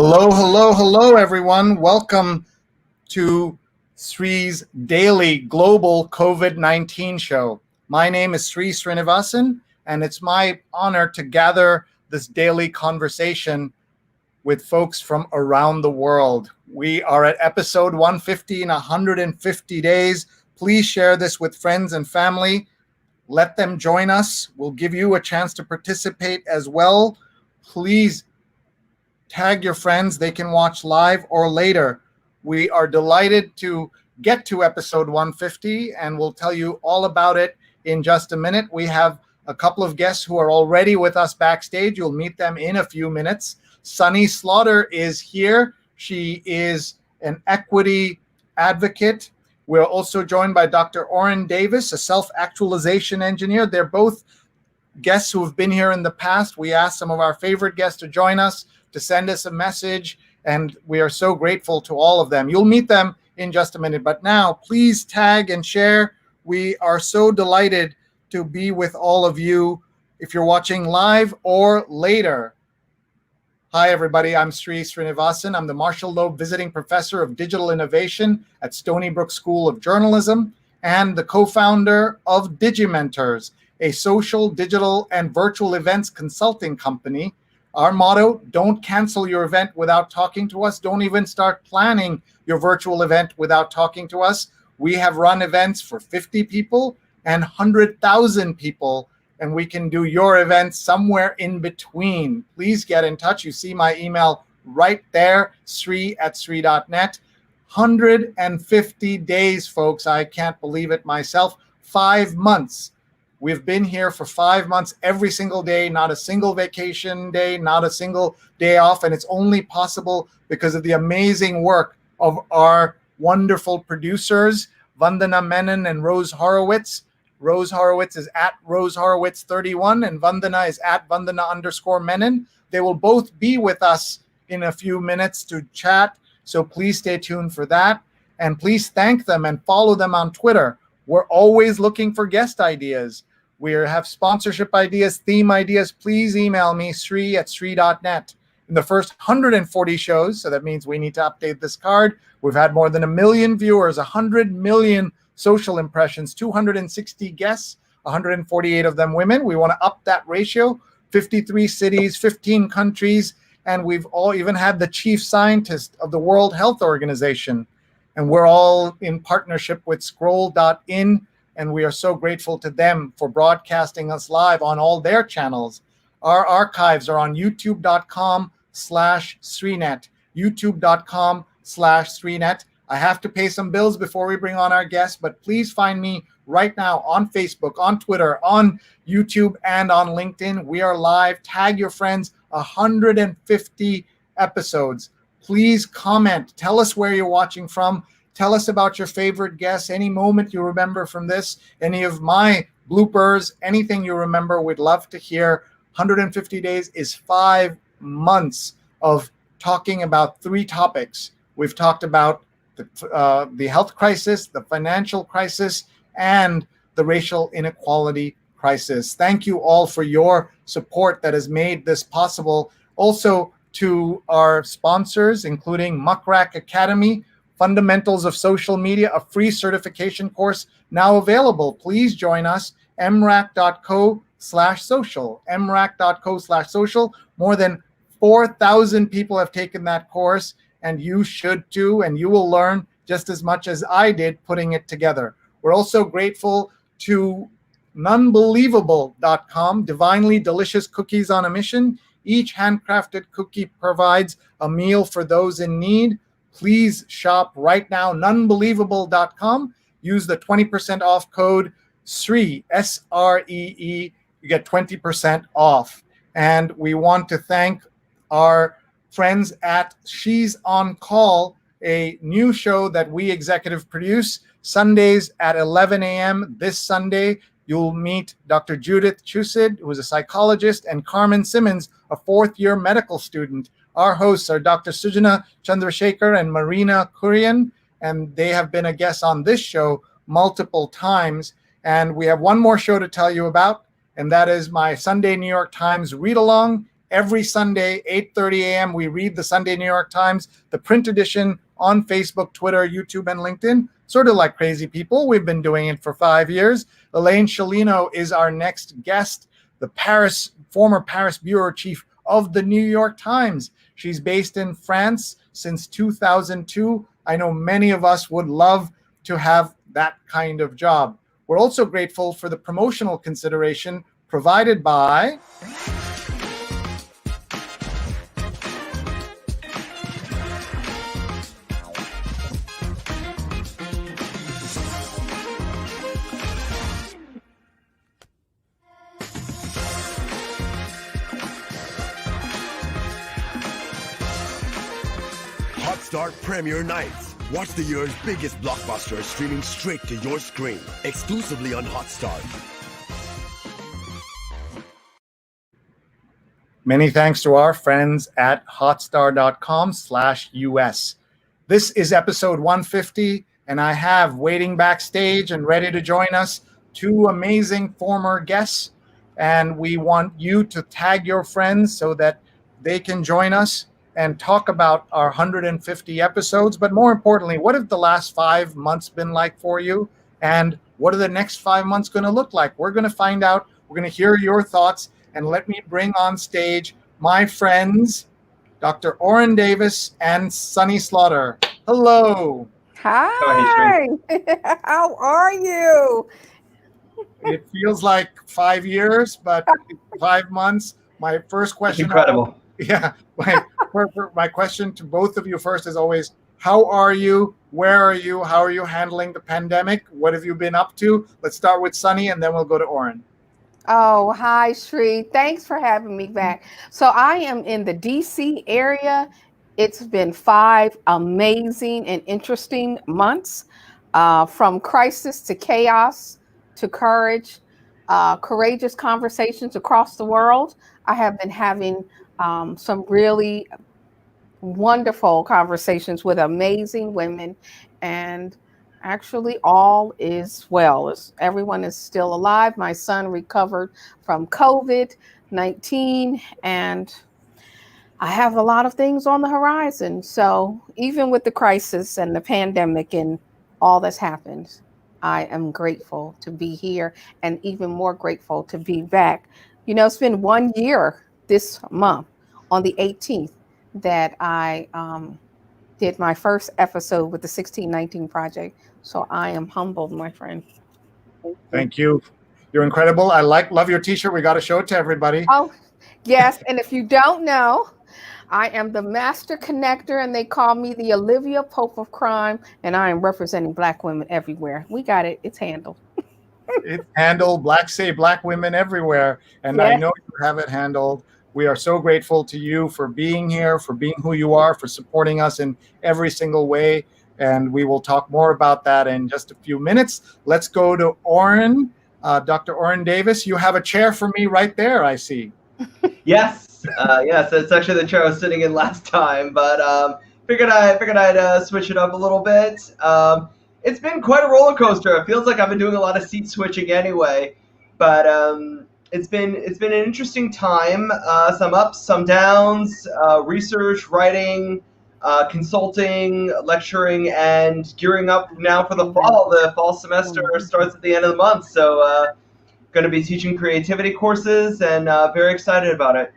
Hello, hello, hello, everyone. Welcome to Sree's daily global COVID-19 show. My name is Sree Sreenivasan, and it's my honor to gather this daily conversation with folks from around the world. We are at episode 150 in 150 days. Please share this with friends and family. Let them join us. We'll give you a chance to participate as well. Please tag your friends. They can watch live or later. We are delighted to get to episode 150, and we'll tell you all about it in just a minute. We have a couple of guests who are already with us backstage. You'll meet them in a few minutes. Sunny Slaughter is here. She is an equity advocate. We're also joined by Dr. Orrin Davis, a self-actualization engineer. They're both guests who have been here in the past. We asked some of our favorite guests to join us, to send us a message, and we are so grateful to all of them. You'll meet them in just a minute, but now please tag and share. We are so delighted to be with all of you if you're watching live or later. Hi, everybody. I'm Sree Sreenivasan. I'm the Marshall Loeb Visiting Professor of Digital Innovation at Stony Brook School of Journalism and the co-founder of Digimentors, a social, digital, and virtual events consulting company. Our motto, don't cancel your event without talking to us. Don't even start planning your virtual event without talking to us. We have run events for 50 people and 100,000 people, and we can do your event somewhere in between. Please get in touch. You see my email right there, sree@sree.net. 150 days, folks. I can't believe it myself. 5 months. We've been here for 5 months, every single day, not a single vacation day, not a single day off. And it's only possible because of the amazing work of our wonderful producers, Vandana Menon and Rose Horowitz. Rose Horowitz is at Rose Horowitz 31 and Vandana is at Vandana_Menon. They will both be with us in a few minutes to chat. So please stay tuned for that. And please thank them and follow them on Twitter. We're always looking for guest ideas. We have sponsorship ideas, theme ideas. Please email me, sree@sree.net. In the first 140 shows, so that means we need to update this card, we've had more than 1 million viewers, 100 million social impressions, 260 guests, 148 of them women. We want to up that ratio, 53 cities, 15 countries, and we've all even had the chief scientist of the World Health Organization. And we're all in partnership with scroll.in, and we are so grateful to them for broadcasting us live on all their channels. Our archives are on youtube.com/Sreenet, youtube.com/Sreenet. I have to pay some bills before we bring on our guests, but please find me right now on Facebook, on Twitter, on YouTube, and on LinkedIn. We are live. Tag your friends. 150 episodes. Please comment. Tell us where you're watching from. Tell us about your favorite guests, any moment you remember from this, any of my bloopers, anything you remember, we'd love to hear. 150 days is 5 months of talking about 3 topics. We've talked about the health crisis, the financial crisis, and the racial inequality crisis. Thank you all for your support that has made this possible. Also, to our sponsors, including Muckrack Academy, Fundamentals of Social Media, a free certification course now available. Please join us, mrac.co/social, mrac.co/social. More than 4,000 people have taken that course, and you should too, and you will learn just as much as I did putting it together. We're also grateful to nunbelievable.com, divinely delicious cookies on a mission. Each handcrafted cookie provides a meal for those in need. Please shop right now, nunbelievable.com. Use the 20% off code SREE, SREE. You get 20% off. And we want to thank our friends at She's on Call, a new show that we executive produce Sundays at 11 a.m. This Sunday, you'll meet Dr. Judith Chusid, who is a psychologist, and Carmen Simmons, a fourth-year medical student. Our hosts are Dr. Sujana Chandrasekhar and Marina Kurian, and they have been a guest on this show multiple times. And we have one more show to tell you about, and that is my Sunday New York Times read-along every Sunday, 8:30 a.m. We read the Sunday New York Times, the print edition on Facebook, Twitter, YouTube, and LinkedIn, sort of like crazy people. We've been doing it for 5 years. Elaine Scialino is our next guest, the former Paris bureau chief of the New York Times. She's based in France since 2002. I know many of us would love to have that kind of job. We're also grateful for the promotional consideration provided by Hotstar Premiere Nights. Watch the year's biggest blockbusters streaming straight to your screen, exclusively on Hotstar. Many thanks to our friends at hotstar.com/US. This is episode 150, and I have waiting backstage and ready to join us two amazing former guests. And we want you to tag your friends so that they can join us and talk about our 150 episodes. But more importantly, what have the last 5 months been like for you? And what are the next 5 months going to look like? We're going to find out. We're going to hear your thoughts. And let me bring on stage my friends, Dr. Oren Davis and Sunny Slaughter. Hello. Hi. How are you? It feels like 5 years, but 5 months. My first question. It's incredible. Yeah. My question to both of you first is always, how are you? Where are you? How are you handling the pandemic? What have you been up to? Let's start with Sunny, and then we'll go to Oren. Oh, hi, Sree. Thanks for having me back. So I am in the DC area. It's been 5 amazing and interesting months, from crisis to chaos to courage, courageous conversations across the world. I have been having some really wonderful conversations with amazing women, and actually all is well. Everyone is still alive. My son recovered from COVID-19, and I have a lot of things on the horizon. So even with the crisis and the pandemic and all that's happened, I am grateful to be here, and even more grateful to be back. You know, it's been 1 year this month on the 18th that I did my first episode with the 1619 Project. So I am humbled, my friend. Thank you. You're incredible. I love your t-shirt. We got to show it to everybody. Oh, yes. And if you don't know, I am the master connector, and they call me the Olivia Pope of Crime, and I am representing Black women everywhere. We got it. It's handled. It's handled. Say Black women everywhere. And Yes. I know you have it handled. We are so grateful to you for being here, for being who you are, for supporting us in every single way. And we will talk more about that in just a few minutes. Let's go to Oren. Dr. Oren Davis, you have a chair for me right there, I see. Yes, yes, that's actually the chair I was sitting in last time, but figured I'd switch it up a little bit. It's been quite a roller coaster. It feels like I've been doing a lot of seat switching anyway, but it's been an interesting time. Some ups, some downs, research, writing, consulting, lecturing, and gearing up now for the fall. The fall semester starts at the end of the month, so going to be teaching creativity courses, and very excited about it.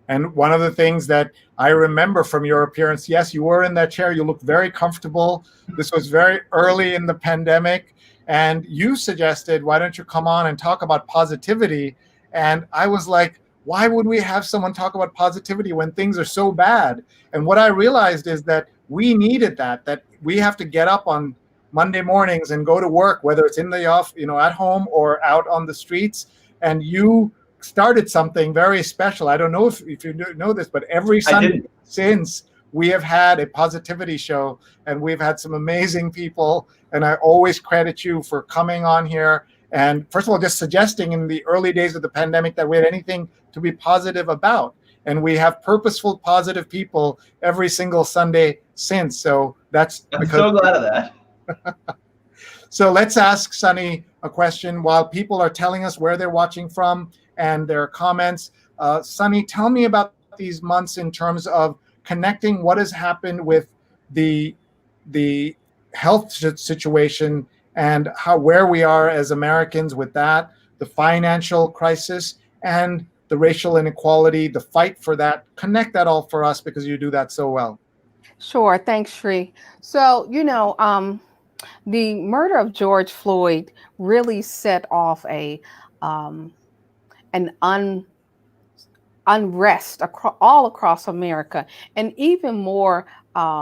And one of the things that I remember from your appearance, yes, you were in that chair. You looked very comfortable. This was very early in the pandemic. And you suggested, why don't you come on and talk about positivity? And I was like, why would we have someone talk about positivity when things are so bad? And what I realized is that we needed that we have to get up on Monday mornings and go to work, whether it's in the office, at home or out on the streets. And you started something very special. I don't know if you know this, but every Sunday since, we have had a positivity show, and we've had some amazing people. And I always credit you for coming on here. And first of all, just suggesting in the early days of the pandemic that we had anything to be positive about. And we have purposeful, positive people every single Sunday since. So I'm so glad of that. So let's ask Sunny a question while people are telling us where they're watching from and their comments. Sunny, tell me about these months in terms of connecting what has happened with the health situation and where we are as Americans with that, the financial crisis, and the racial inequality, the fight for that. Connect that all for us because you do that so well. Sure. Thanks, Sree. So, the murder of George Floyd really set off an unrest all across America, and even more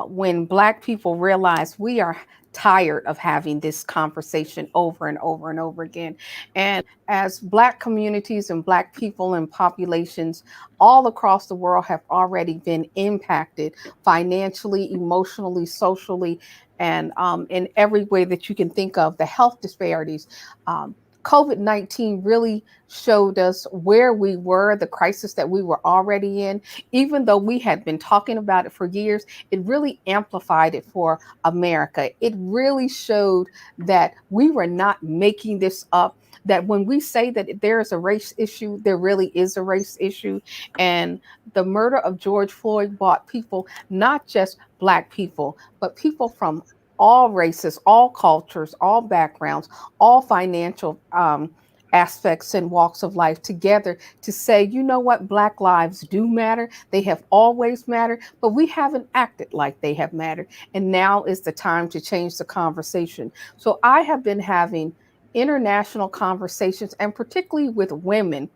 when Black people realize we are tired of having this conversation over and over and over again. And as Black communities and Black people and populations all across the world have already been impacted financially, emotionally, socially, and in every way that you can think of, the health disparities. COVID-19 really showed us where we were, the crisis that we were already in. Even though we had been talking about it for years, it really amplified it for America. It really showed that we were not making this up, that when we say that there is a race issue, there really is a race issue. And the murder of George Floyd brought people, not just Black people, but people from all races, all cultures, all backgrounds, all financial aspects and walks of life together to say, you know what, Black lives do matter. They have always mattered, but we haven't acted like they have mattered. And now is the time to change the conversation. So I have been having international conversations, and particularly with women,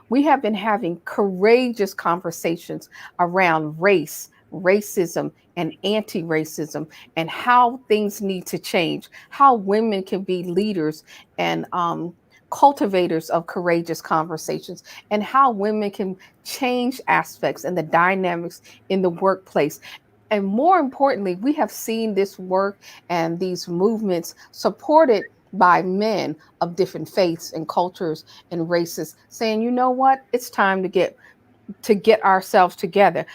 we have been having courageous conversations around race, racism, and anti-racism, and how things need to change, how women can be leaders and cultivators of courageous conversations, and how women can change aspects and the dynamics in the workplace. And more importantly, we have seen this work and these movements supported by men of different faiths and cultures and races saying, you know what, it's time to get ourselves together.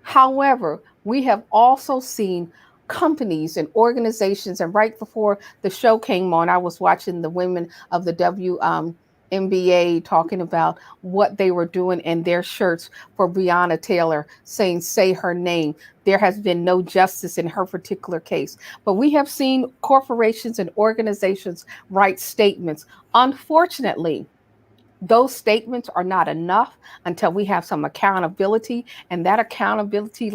However, we have also seen companies and organizations, and right before the show came on, I was watching the women of the WNBA talking about what they were doing in their shirts for Breonna Taylor, saying, say her name. There has been no justice in her particular case. But we have seen corporations and organizations write statements. Unfortunately, those statements are not enough until we have some accountability, and that accountability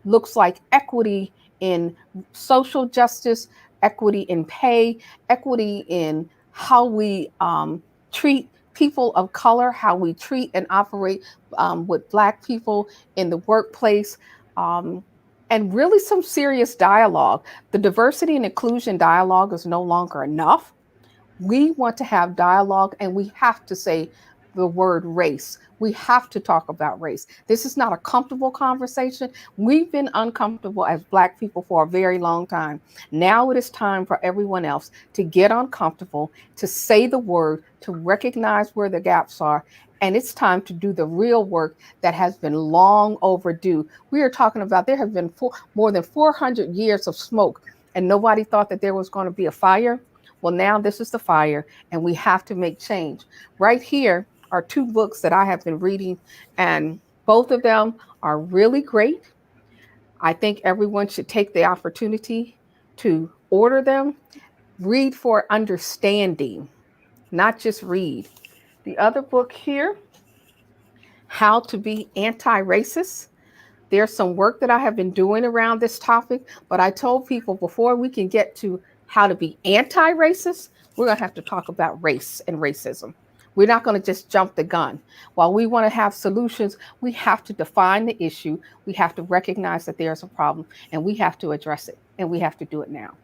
looks like equity in social justice, equity in pay, equity in how we treat people of color, how we treat and operate with Black people in the workplace, and really some serious dialogue. The diversity and inclusion dialogue is no longer enough. We want to have dialogue, and we have to say the word race. We have to talk about race. This is not a comfortable conversation. We've been uncomfortable as Black people for a very long time. Now it is time for everyone else to get uncomfortable, to say the word, to recognize where the gaps are. And it's time to do the real work that has been long overdue. We are talking about there have been more than 400 years of smoke, and nobody thought that there was going to be a fire. Well, now this is the fire, and we have to make change. Right here are two books that I have been reading, and both of them are really great. I think everyone should take the opportunity to order them. Read for understanding, not just read. The other book here, How to Be Anti-Racist. There's some work that I have been doing around this topic, but I told people before we can get to how to be anti-racist, we're going to have to talk about race and racism. We're not going to just jump the gun. While we want to have solutions, we have to define the issue. We have to recognize that there's a problem, and we have to address it, and we have to do it now.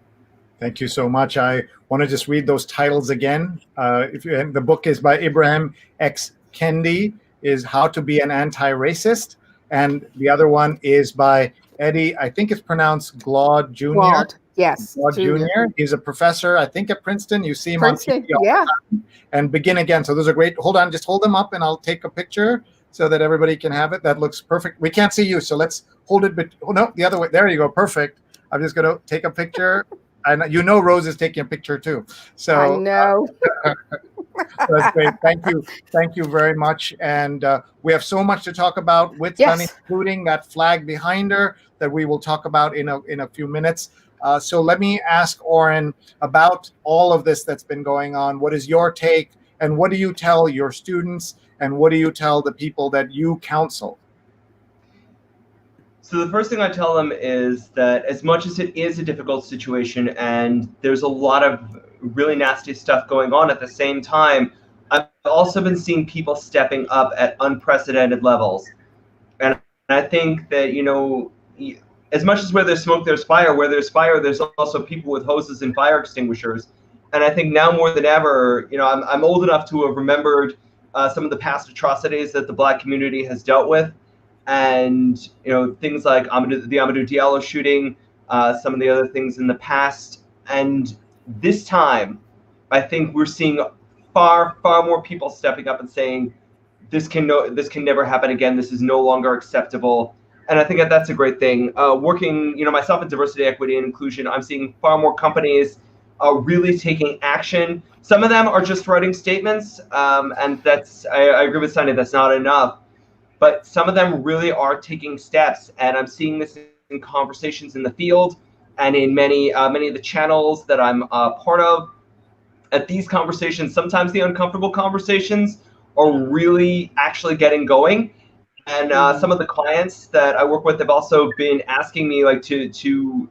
Thank you so much. I want to just read those titles again. The book is by Ibrahim X. Kendi, is How to Be an Anti-Racist. And the other one is by Eddie, I think it's pronounced Glaude Jr. Glaude, yes. Glaude Jr. He's a professor, I think, at Princeton. You see him Princeton, on TV all the time. And Begin Again. So those are great. Hold on, just hold them up and I'll take a picture so that everybody can have it. That looks perfect. We can't see you, so let's hold it. Oh, no, the other way. There you go. Perfect. I'm just going to take a picture. And you know Rose is taking a picture too. So I know. That's great. Thank you very much. And we have so much to talk about with Stony, Yes. including that flag behind her that we will talk about in a few minutes. So let me ask Oren about all of this that's been going on. What is your take, and what do you tell your students, and what do you tell the people that you counsel? So the first thing I tell them is that as much as it is a difficult situation and there's a lot of really nasty stuff going on at the same time, I've also been seeing people stepping up at unprecedented levels. And I think that, as much as where there's smoke, there's fire. Where there's fire, there's also people with hoses and fire extinguishers. And I think now more than ever, I'm old enough to have remembered some of the past atrocities that the Black community has dealt with. And things like the Amadou Diallo shooting, some of the other things in the past, and this time, I think we're seeing far more people stepping up and saying, this can never happen again. This is no longer acceptable, and I think that's a great thing. Working, myself in diversity, equity, and inclusion, I'm seeing far more companies really taking action. Some of them are just writing statements, and I agree with Stony, that's not enough. But some of them really are taking steps, and I'm seeing this in conversations in the field and in many of the channels that I'm part of. At these conversations, sometimes the uncomfortable conversations are really actually getting going. And some of the clients that I work with have also been asking me to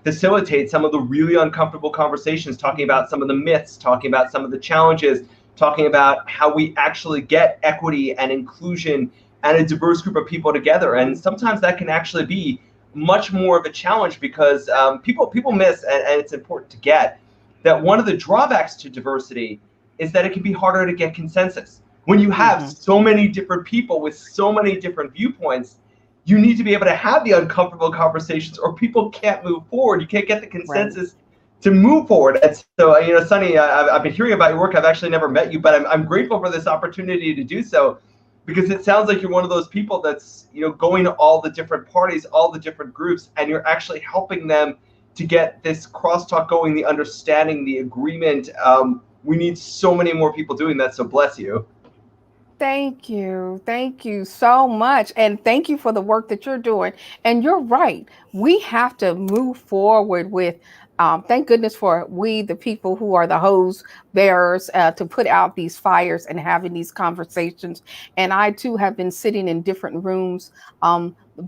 facilitate some of the really uncomfortable conversations, talking about some of the myths, talking about some of the challenges, talking about how we actually get equity and inclusion and a diverse group of people together. And sometimes that can actually be much more of a challenge because people miss, and it's important to get, that one of the drawbacks to diversity is that it can be harder to get consensus. When you have so many different people with so many different viewpoints, you need to be able to have the uncomfortable conversations or people can't move forward. You can't get the consensus to move forward. And so, Stony, I've been hearing about your work. I've actually never met you, but I'm grateful for this opportunity to do so, because it sounds like you're one of those people that's, going to all the different parties, all the different groups, and you're actually helping them to get this crosstalk going, the understanding, the agreement. We need so many more people doing that, so bless you. Thank you. Thank you so much. And thank you for the work that you're doing. And you're right. We have to move forward with, thank goodness for we, the people who are the hose bearers, to put out these fires and having these conversations. And I too have been sitting in different rooms.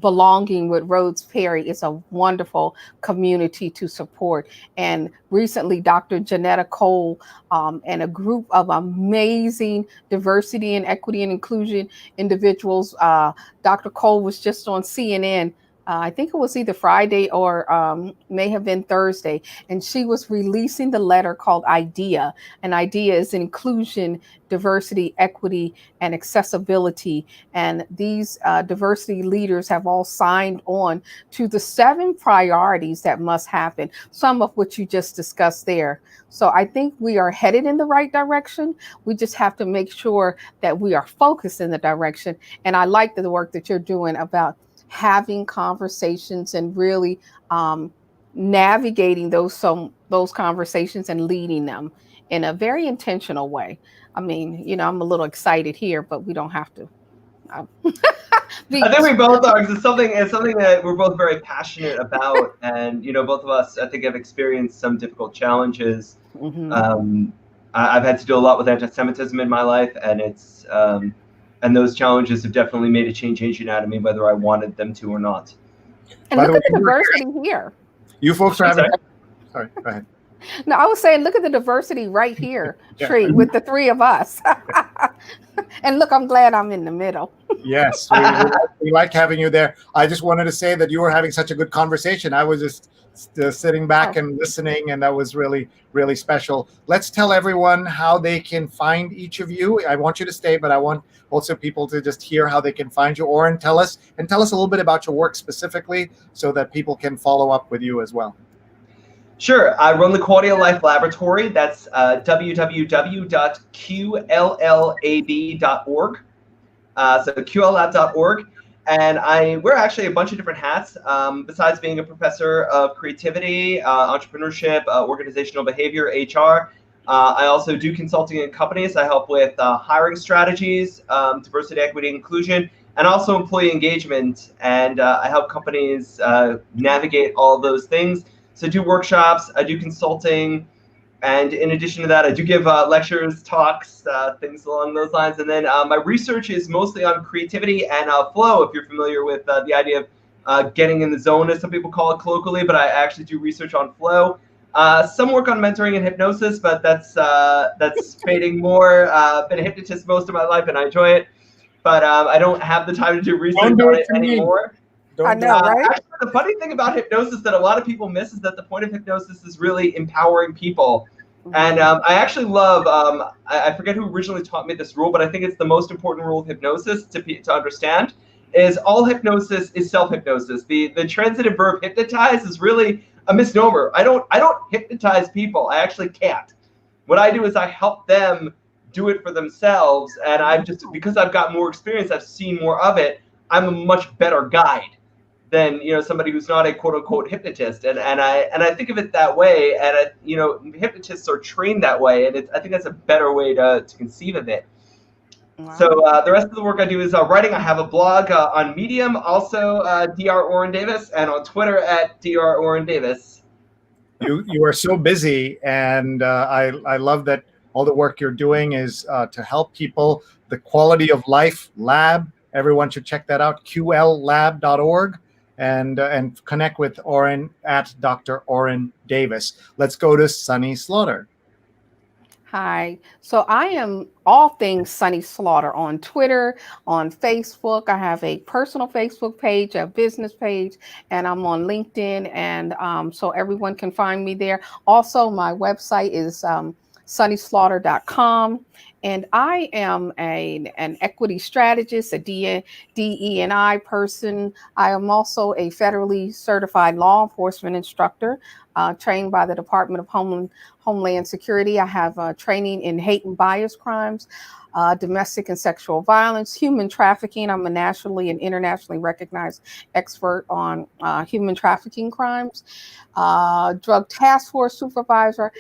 Belonging with Rose Perry is a wonderful community to support. And recently, Dr. Janetta Cole and a group of amazing diversity and equity and inclusion individuals. Dr. Cole was just on CNN. I think it was either Friday or may have been Thursday. And she was releasing the letter called IDEA. And IDEA is inclusion, diversity, equity, and accessibility. And these diversity leaders have all signed on to the 7 priorities that must happen, some of which you just discussed there. So I think we are headed in the right direction. We just have to make sure that we are focused in the direction. And I like the work that you're doing about having conversations and really navigating those conversations and leading them in a very intentional way. I mean, I'm a little excited here, but we don't have to. I think we both are, because it's something that we're both very passionate about, and both of us, I think, have experienced some difficult challenges. I've had to do a lot with anti-Semitism in my life, and it's and those challenges have definitely made a change out of me, whether I wanted them to or not. And look at the diversity here. You folks are having. Sorry, go ahead. No, I was saying, look at the diversity right here, Sree, with the 3 of us. And look, I'm glad I'm in the middle. Yes, we like having you there. I just wanted to say that you were having such a good conversation. I was just sitting back and listening, and that was really, really special. Let's tell everyone how they can find each of you. I want you to stay, but I want also people to just hear how they can find you. Oren, tell us a little bit about your work specifically so that people can follow up with you as well. Sure. I run the Quality of Life Laboratory. That's www.qllab.org. So qllab.org. And wear actually a bunch of different hats. Besides being a professor of creativity, entrepreneurship, organizational behavior, HR, I also do consulting in companies. I help with hiring strategies, diversity, equity, inclusion, and also employee engagement. And I help companies navigate all of those things. So I do workshops, I do consulting, and in addition to that, I do give lectures, talks, things along those lines. And then my research is mostly on creativity and flow, if you're familiar with the idea of getting in the zone, as some people call it colloquially, but I actually do research on flow. Some work on mentoring and hypnosis, but that's fading more. Been a hypnotist most of my life, and I enjoy it. But I don't have the time to do research do on it it to me. anymore. I know, right? Actually, the funny thing about hypnosis that a lot of people miss is that the point of hypnosis is really empowering people. And I actually love, I forget who originally taught me this rule, but I think it's the most important rule of hypnosis to understand, is all hypnosis is self-hypnosis. The transitive verb hypnotize is really a misnomer. I don't hypnotize people. I actually can't. What I do is I help them do it for themselves. And because I've got more experience, I've seen more of it, I'm a much better guide than somebody who's not a quote unquote hypnotist, and I think of it that way, and hypnotists are trained that way, and I think that's a better way to conceive of it. Wow. So the rest of the work I do is writing. I have a blog on Medium, also Dr. Oren Davis, and on Twitter at Dr. Oren Davis. You are so busy, and I love that all the work you're doing is to help people. The Quality of Life Lab, everyone should check that out, qllab.org. And connect with Oren at Dr. Oren Davis. Let's go to Sunny Slaughter. Hi. So I am all things Sunny Slaughter on Twitter, on Facebook. I have a personal Facebook page, a business page, and I'm on LinkedIn. And so everyone can find me there. Also, my website is sunnyslaughter.com. And I am an equity strategist, a DE&I person. I am also a federally certified law enforcement instructor, trained by the Department of Homeland Security. I have training in hate and bias crimes, domestic and sexual violence, human trafficking. I'm a nationally and internationally recognized expert on human trafficking crimes, drug task force supervisor.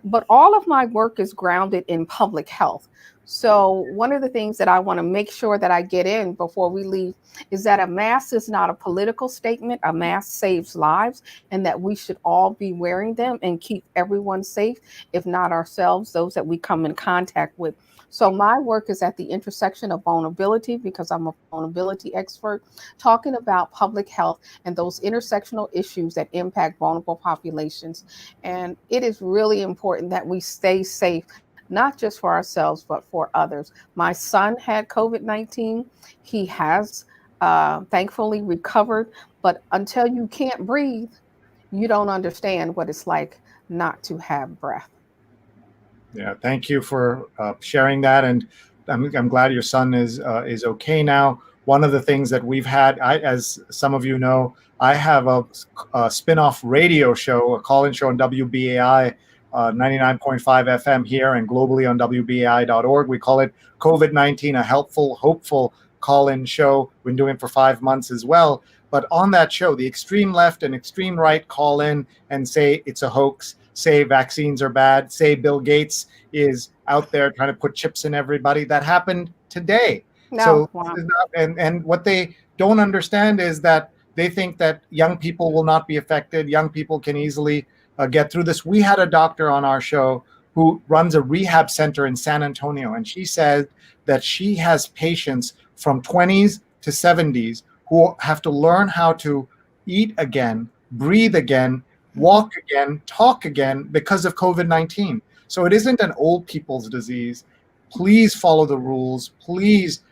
But all of my work is grounded in public health. So one of the things that I want to make sure that I get in before we leave is that a mask is not a political statement. A mask saves lives, and that we should all be wearing them and keep everyone safe, if not ourselves, those that we come in contact with. So my work is at the intersection of vulnerability, because I'm a vulnerability expert, talking about public health and those intersectional issues that impact vulnerable populations. And it is really important that we stay safe, not just for ourselves, but for others. My son had COVID-19. He has thankfully recovered, but until you can't breathe, you don't understand what it's like not to have breath. Yeah, thank you for sharing that, and I'm glad your son is okay now. One of the things that we've had, as some of you know, I have a spin-off radio show, a call-in show on WBAI 99.5 FM here and globally on WBAI.org. We call it COVID-19, a helpful, hopeful call-in show. We've been doing it for 5 months as well. But on that show, the extreme left and extreme right call in and say it's a hoax, say vaccines are bad, say Bill Gates is out there trying to put chips in everybody. That happened today. No, so wow. and what they don't understand is that they think that young people will not be affected. Young people can easily get through this. We had a doctor on our show who runs a rehab center in San Antonio, and she said that she has patients from 20s to 70s who have to learn how to eat again, breathe again, walk again, talk again because of COVID-19. So it isn't an old people's disease. Please follow the rules. Please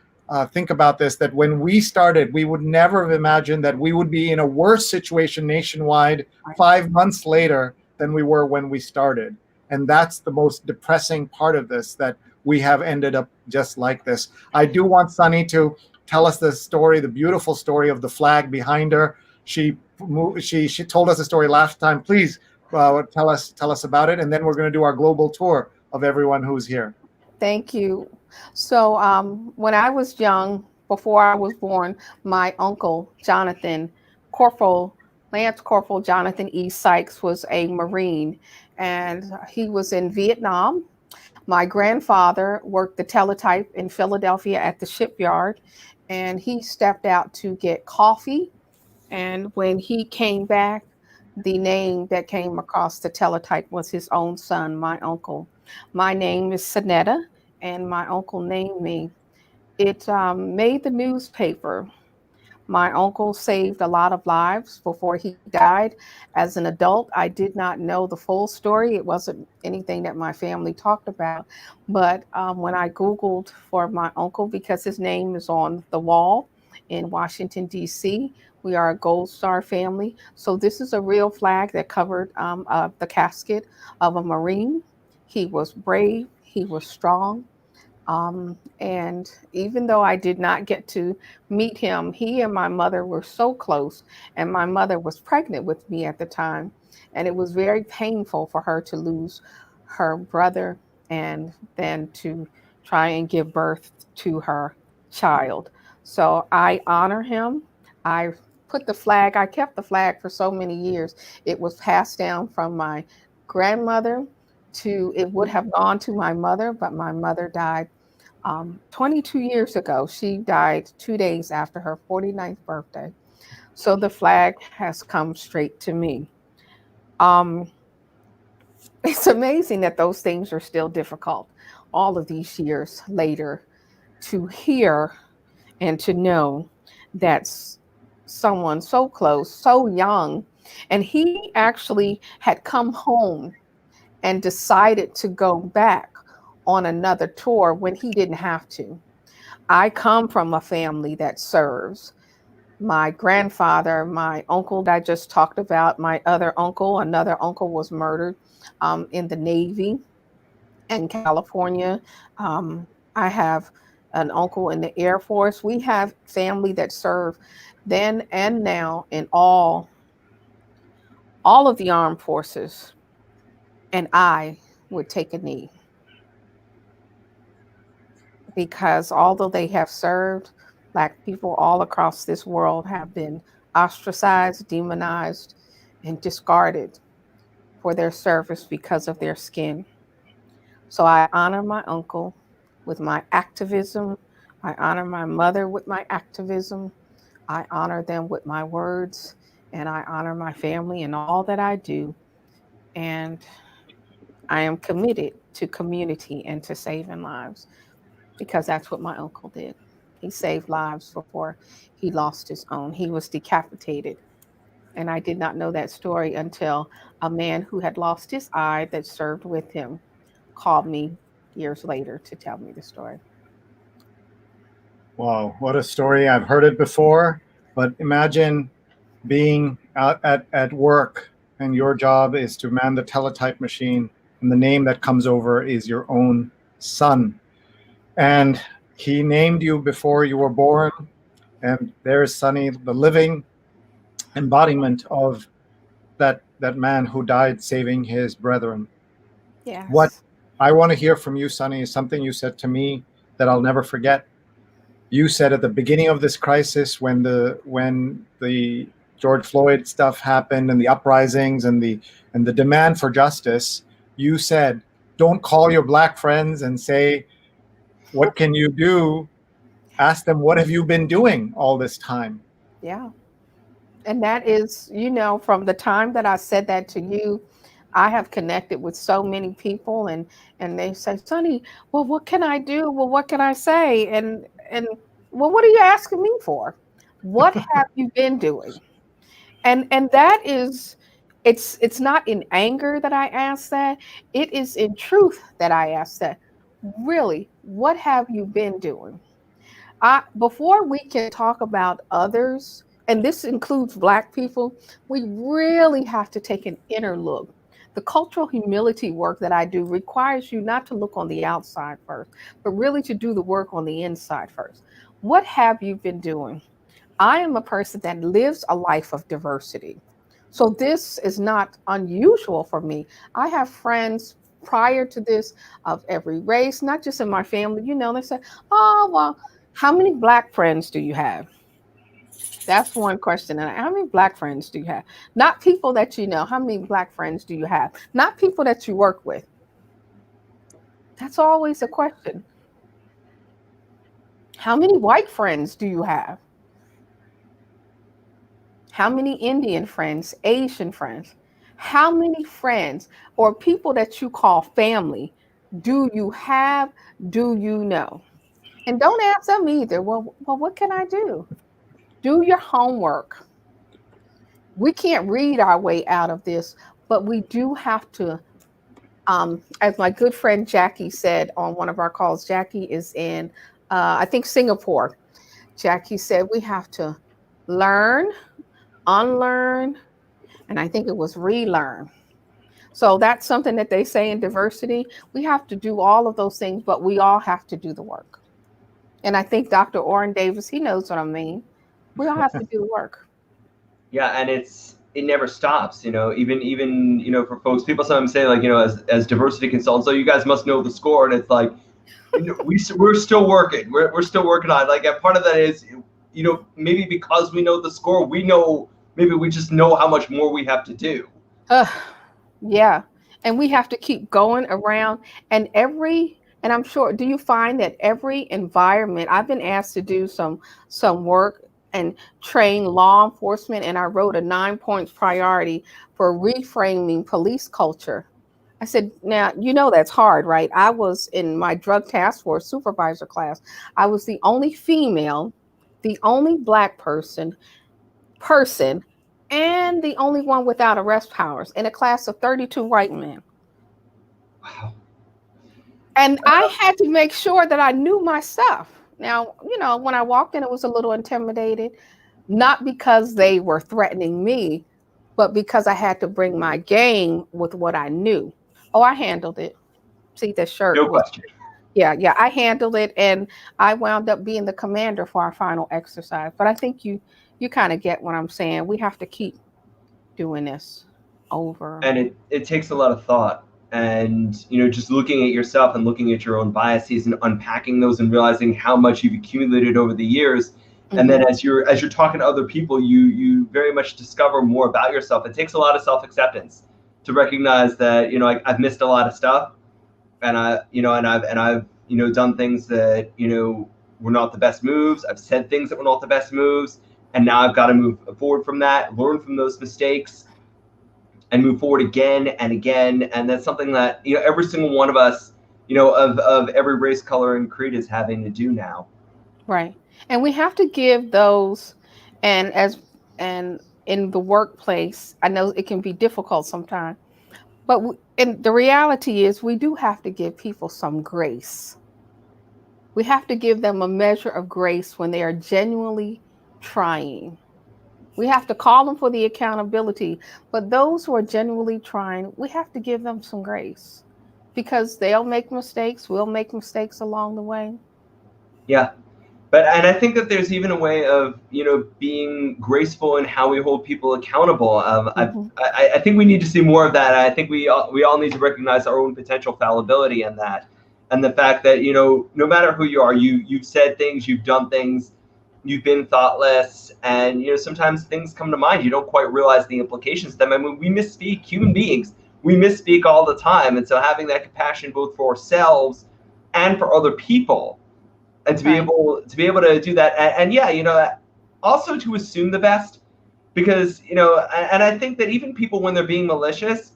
think about this, that when we started, we would never have imagined that we would be in a worse situation nationwide 5 months later than we were when we started. And that's the most depressing part of this, that we have ended up just like this. I do want Sunny to tell us the story, the beautiful story of the flag behind her. She told us the story last time. Please tell us about it, and then we're going to do our global tour of everyone who's here. Thank you. So when I was young, before I was born, my uncle Jonathan, Lance Corporal Jonathan E. Sykes, was a Marine, and he was in Vietnam. My grandfather worked the teletype in Philadelphia at the shipyard, and he stepped out to get coffee. And when he came back, the name that came across the teletype was his own son, my uncle. My name is Sonetta, and my uncle named me. It made the newspaper. My uncle saved a lot of lives before he died. As an adult, I did not know the full story. It wasn't anything that my family talked about. But when I Googled for my uncle, because his name is on the wall in Washington, D.C., we are a Gold Star family. So this is a real flag that covered the casket of a Marine. He was brave, he was strong. And even though I did not get to meet him, he and my mother were so close, and my mother was pregnant with me at the time. And it was very painful for her to lose her brother and then to try and give birth to her child. So I honor him. I I kept the flag for so many years. It was passed down from my grandmother it would have gone to my mother, but my mother died 22 years ago. She died 2 days after her 49th birthday. So the flag has come straight to me. Um, it's amazing that those things are still difficult all of these years later to hear and to know that someone so close, so young, and he actually had come home and decided to go back on another tour when he didn't have to. I come from a family that serves. My grandfather, my uncle that I just talked about, my other uncle, another uncle was murdered in the Navy in California. I have an uncle in the Air Force. We have family that serve then and now in all of the armed forces, and I would take a knee because although they have served, Black people all across this world have been ostracized, demonized, and discarded for their service because of their skin. So I honor my uncle with my activism. I honor my mother with my activism. I honor them with my words, and I honor my family in all that I do. And I am committed to community and to saving lives because that's what my uncle did. He saved lives before he lost his own. He was decapitated. And I did not know that story until a man who had lost his eye that served with him called me years later to tell me the story. Wow, what a story. I've heard it before, but imagine being out at work and your job is to man the teletype machine, and the name that comes over is your own son. And he named you before you were born. And there's Sonny, the living embodiment of that man who died saving his brethren. Yes. What I want to hear from you, Sonny, is something you said to me that I'll never forget. You said at the beginning of this crisis, when the George Floyd stuff happened and the uprisings and the demand for justice, you said, don't call your Black friends and say, what can you do? Ask them, what have you been doing all this time? Yeah. And that is, from the time that I said that to you, I have connected with so many people and they say, Sonny, well, what can I do? Well, what can I say? And well, what are you asking me for? What have you been doing? And that is, it's not in anger that I ask that. It is in truth that I ask that. Really, what have you been doing? Before we can talk about others, and this includes Black people, we really have to take an inner look. The cultural humility work that I do requires you not to look on the outside first, but really to do the work on the inside first. What have you been doing? I am a person that lives a life of diversity. So this is not unusual for me. I have friends prior to this of every race, not just in my family. They say, oh, well, how many Black friends do you have? That's one question. And how many Black friends do you have? Not people that you know. How many Black friends do you have? Not people that you work with. That's always a question. How many white friends do you have? How many Indian friends, Asian friends? How many friends or people that you call family do you have? Do you know? And don't ask them either. Well, what can I do? Do your homework. We can't read our way out of this, but we do have to, as my good friend Jackie said on one of our calls, Jackie is in, I think, Singapore. Jackie said we have to learn, unlearn, and I think it was relearn. So that's something that they say in diversity. We have to do all of those things, but we all have to do the work. And I think Dr. Orrin Davis, he knows what I mean. We all have to do the work. Yeah, and it never stops. Even for folks, people sometimes say, like, as diversity consultants, so you guys must know the score, and it's like, we're still working. We're still working on it. Like, and part of that is, maybe because we know the score, maybe we just know how much more we have to do. Yeah. And we have to keep going around, and I'm sure, do you find that every environment, I've been asked to do some work and train law enforcement, and I wrote a 9-point priority for reframing police culture. I said, now, that's hard, right? I was in my drug task force supervisor class. I was the only female, the only Black person, and the only one without arrest powers in a class of 32 white men. Wow. And I had to make sure that I knew my stuff. Now, when I walked in, it was a little intimidated, not because they were threatening me, but because I had to bring my game with what I knew. Oh, I handled it. See, the shirt. No question. Yeah, I handled it, and I wound up being the commander for our final exercise. But I think you kind of get what I'm saying. We have to keep doing this over. And it takes a lot of thought, and just looking at yourself and looking at your own biases and unpacking those and realizing how much you've accumulated over the years. And then as you're talking to other people, you very much discover more about yourself. It takes a lot of self-acceptance to recognize that I've missed a lot of stuff, and I've done things that were not the best moves. I've said things that were not the best moves, and now I've got to move forward from that, learn from those mistakes, and move forward again and again. And that's something that every single one of us of every race, color, and creed is having to do now. Right. And we have to give those, and in the workplace, I know it can be difficult sometimes, but and the reality is we do have to give people some grace. We have to give them a measure of grace when they are genuinely trying. We have to call them for the accountability, but those who are genuinely trying, we have to give them some grace, because they'll make mistakes. We'll make mistakes along the way. Yeah. And I think that there's even a way of, being graceful in how we hold people accountable. I think we need to see more of that. I think we all need to recognize our own potential fallibility in that. And the fact that, no matter who you are, you've said things, you've done things, you've been thoughtless, and, sometimes things come to mind. You don't quite realize the implications of them. I mean, we misspeak, human beings. We misspeak all the time. And so having that compassion both for ourselves and for other people, and to be able to do that, and also to assume the best, because and I think that even people, when they're being malicious,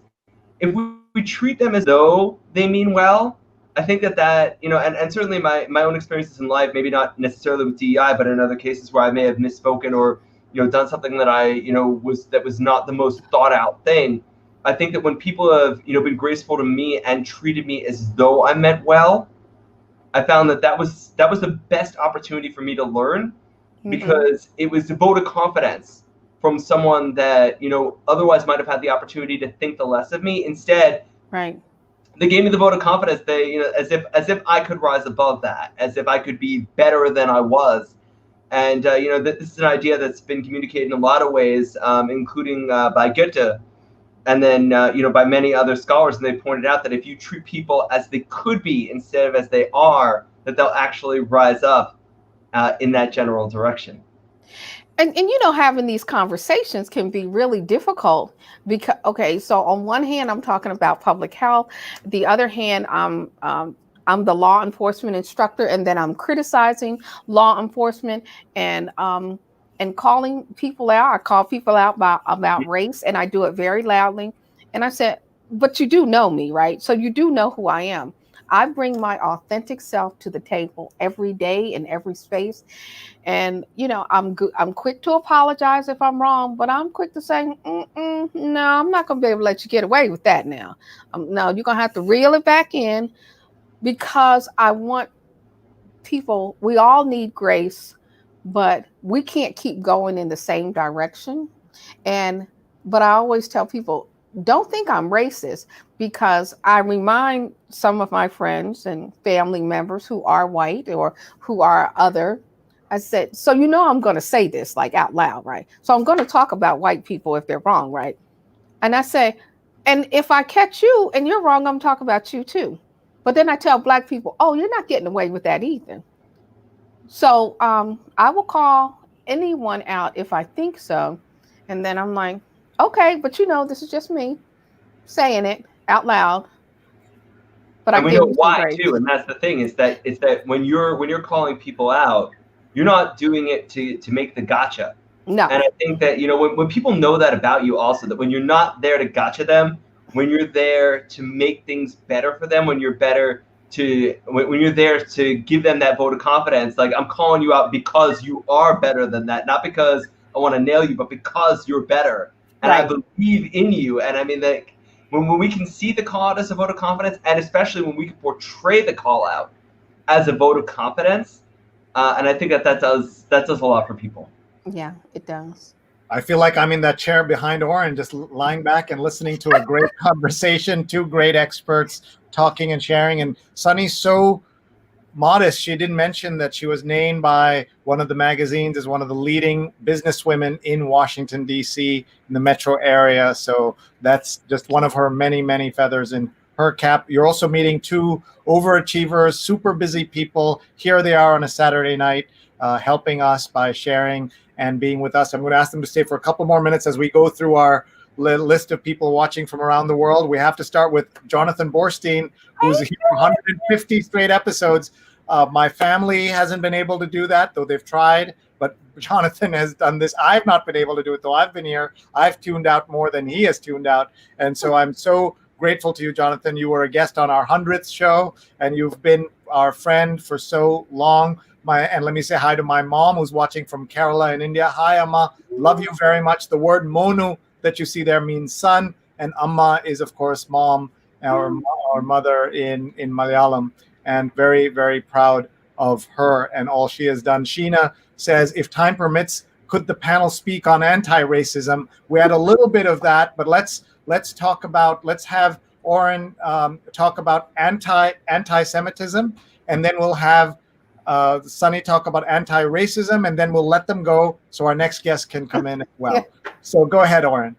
if we treat them as though they mean well, I think that and certainly my own experiences in life, maybe not necessarily with DEI, but in other cases where I may have misspoken or done something that I was not the most thought out thing. I think that when people have been graceful to me and treated me as though I meant well, I found that was the best opportunity for me to learn, because it was a vote of confidence from someone that otherwise might have had the opportunity to think the less of me. Instead, they gave me the vote of confidence. They as if I could rise above that, as if I could be better than I was. And this is an idea that's been communicated in a lot of ways, including by Goethe. And then, by many other scholars, and they pointed out that if you treat people as they could be instead of as they are, that they'll actually rise up in that general direction. And you know, having these conversations can be really difficult because, okay, so on one hand, I'm talking about public health. The other hand, I'm the law enforcement instructor, and then I'm criticizing law enforcement and calling people out. I call people out about race, and I do it very loudly. And I said, but you do know me, right? So you do know who I am. I bring my authentic self to the table every day in every space. And you know, I'm quick to apologize if I'm wrong, but I'm quick to say, no, I'm not going to be able to let you get away with that now. No, you're going to have to reel it back in, because I want people. We all need grace, but we can't keep going in the same direction. But I always tell people, don't think I'm racist, because I remind some of my friends and family members who are white or who are other. I said, so you know I'm going to say this like out loud, right? So I'm going to talk about white people if they're wrong, right? And I say, and if I catch you and you're wrong, I'm talking about you too. But then I tell black people, oh, you're not getting away with that either. So I will call anyone out if I think so. And then I'm like, okay, but you know, this is just me saying it out loud. But and I we give know you some why grace. too, and that's the thing, is that when you're calling people out, you're not doing it to make the gotcha. No. And I think that, you know, when people know that about you also, that when you're not there to gotcha them, when you're there to make things better for them, when you're there to give them that vote of confidence, like, I'm calling you out because you are better than that, not because I want to nail you, but because you're better. And Right. I believe in you. And I mean, like, when we can see the call out as a vote of confidence, and especially when we can portray the call out as a vote of confidence, and I think that does a lot for people. Yeah, it does. I feel like I'm in that chair behind Oren, just lying back and listening to a great conversation, two great experts talking and sharing. And Sunny's so modest. She didn't mention that she was named by one of the magazines as one of the leading businesswomen in Washington, D.C., in the metro area. So that's just one of her many, many feathers in her cap. You're also meeting two overachievers, super busy people. Here they are on a Saturday night, helping us by sharing and being with us. I'm going to ask them to stay for a couple more minutes as we go through our list of people watching from around the world. We have to start with Jonathan Borstein, who's here for 150 straight episodes. My family hasn't been able to do that, though they've tried, but Jonathan has done this. I've not been able to do it, though I've been here. I've tuned out more than he has tuned out. And so I'm so grateful to you, Jonathan. You were a guest on our 100th show, and you've been our friend for so long. And let me say hi to my mom, who's watching from Kerala in India. Hi, Amma. Love you very much. The word Monu that you see there means son, and Amma is, of course, mom, our mother in Malayalam, and very, very proud of her and all she has done. Sheena says, if time permits, could the panel speak on anti-racism? We had a little bit of that, but let's have Oren talk about anti-Semitism, and then we'll have Sunny talk about anti-racism, and then we'll let them go so our next guest can come in as well. Yeah. So go ahead, Oren.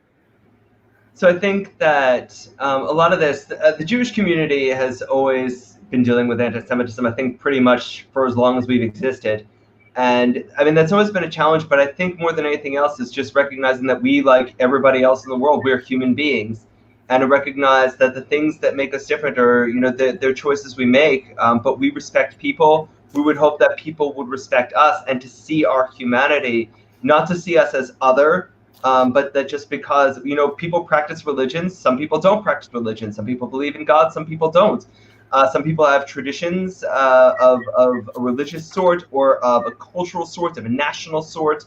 So I think that a lot of this, the Jewish community has always been dealing with anti-Semitism, I think, pretty much for as long as we've existed. And I mean, that's always been a challenge, but I think more than anything else is just recognizing that we, like everybody else in the world, we're human beings, and to recognize that the things that make us different are, you know, they're choices we make, but we respect people. We would hope that people would respect us, and to see our humanity, not to see us as other, but that just because, you know, people practice religions, some people don't practice religion, some people believe in God, some people don't. Some people have traditions of a religious sort, or of a cultural sort, of a national sort.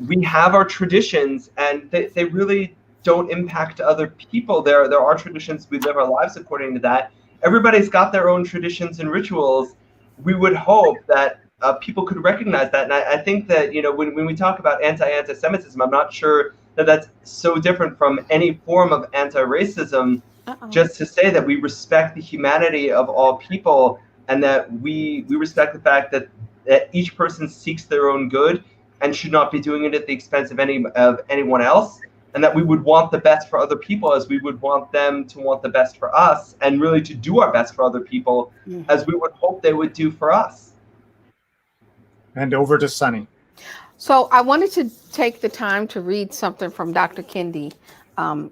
We have our traditions, and they really don't impact other people. There are traditions. We live our lives according to that. Everybody's got their own traditions and rituals. We would hope that people could recognize that. And I think that, you know, when we talk about anti-Semitism, I'm not sure that that's so different from any form of anti-racism. Just to say that we respect the humanity of all people, and that we respect the fact that each person seeks their own good and should not be doing it at the expense of anyone else, and that we would want the best for other people as we would want them to want the best for us, and really to do our best for other people as we would hope they would do for us. And over to Sunny. So I wanted to take the time to read something from Dr. Kendi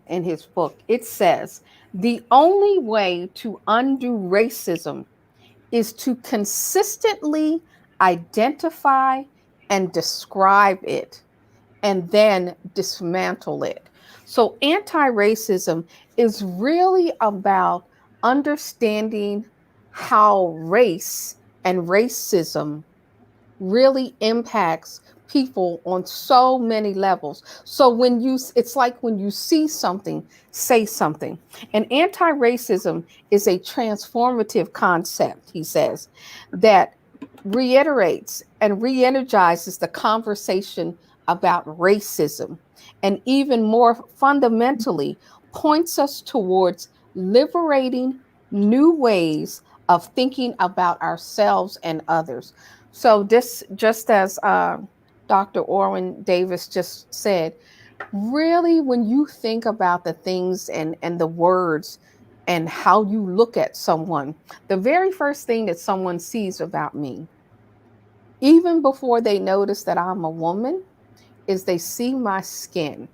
in his book. It says, the only way to undo racism is to consistently identify and describe it and then dismantle it. So anti-racism is really about understanding how race and racism really impacts people on so many levels. So it's like when you see something, say something. And anti-racism is a transformative concept, he says, that reiterates and re-energizes the conversation about racism, and even more fundamentally points us towards liberating new ways of thinking about ourselves and others. So this, just as Dr. Orwin Davis just said, really, when you think about the things and the words and how you look at someone, the very first thing that someone sees about me, even before they notice that I'm a woman, is they see my skin.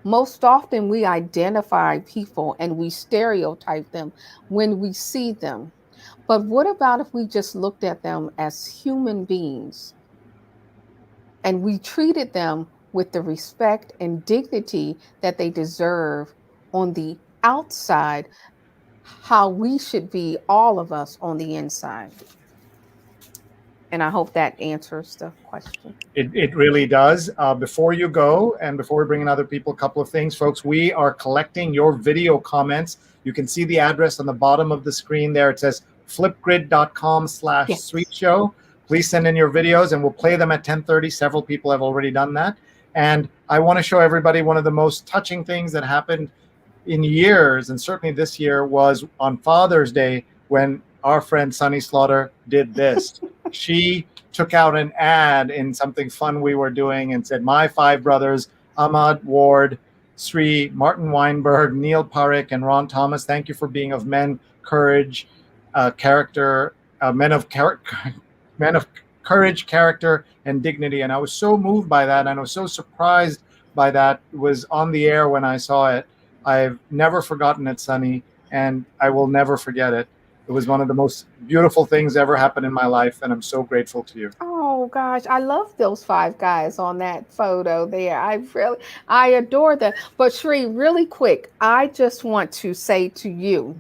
Most often we identify people and we stereotype them when we see them. But what about if we just looked at them as human beings and we treated them with the respect and dignity that they deserve on the outside, how we should be, all of us, on the inside? And I hope that answers the question. It really does. Before you go, and before we bring in other people, a couple of things, folks. We are collecting your video comments. You can see the address on the bottom of the screen there. It says flipgrid.com/Sree Show. Please send in your videos, and we'll play them at 10:30. Several people have already done that. And I want to show everybody one of the most touching things that happened in years, and certainly this year, was on Father's Day when our friend Sunny Slaughter did this. She took out an ad in something fun we were doing and said, "My five brothers, Ahmad, Ward, Sree, Martin Weinberg, Neil Parekh, and Ron Thomas, thank you for being of men, courage, character, men of courage, character, and dignity." And I was so moved by that, and I was so surprised by that. It was on the air when I saw it. I've never forgotten it, Sunny, and I will never forget it. It was one of the most beautiful things ever happened in my life, and I'm so grateful to you. Oh gosh, I love those five guys on that photo there. I adore that. But Sree, really quick, I just want to say to you,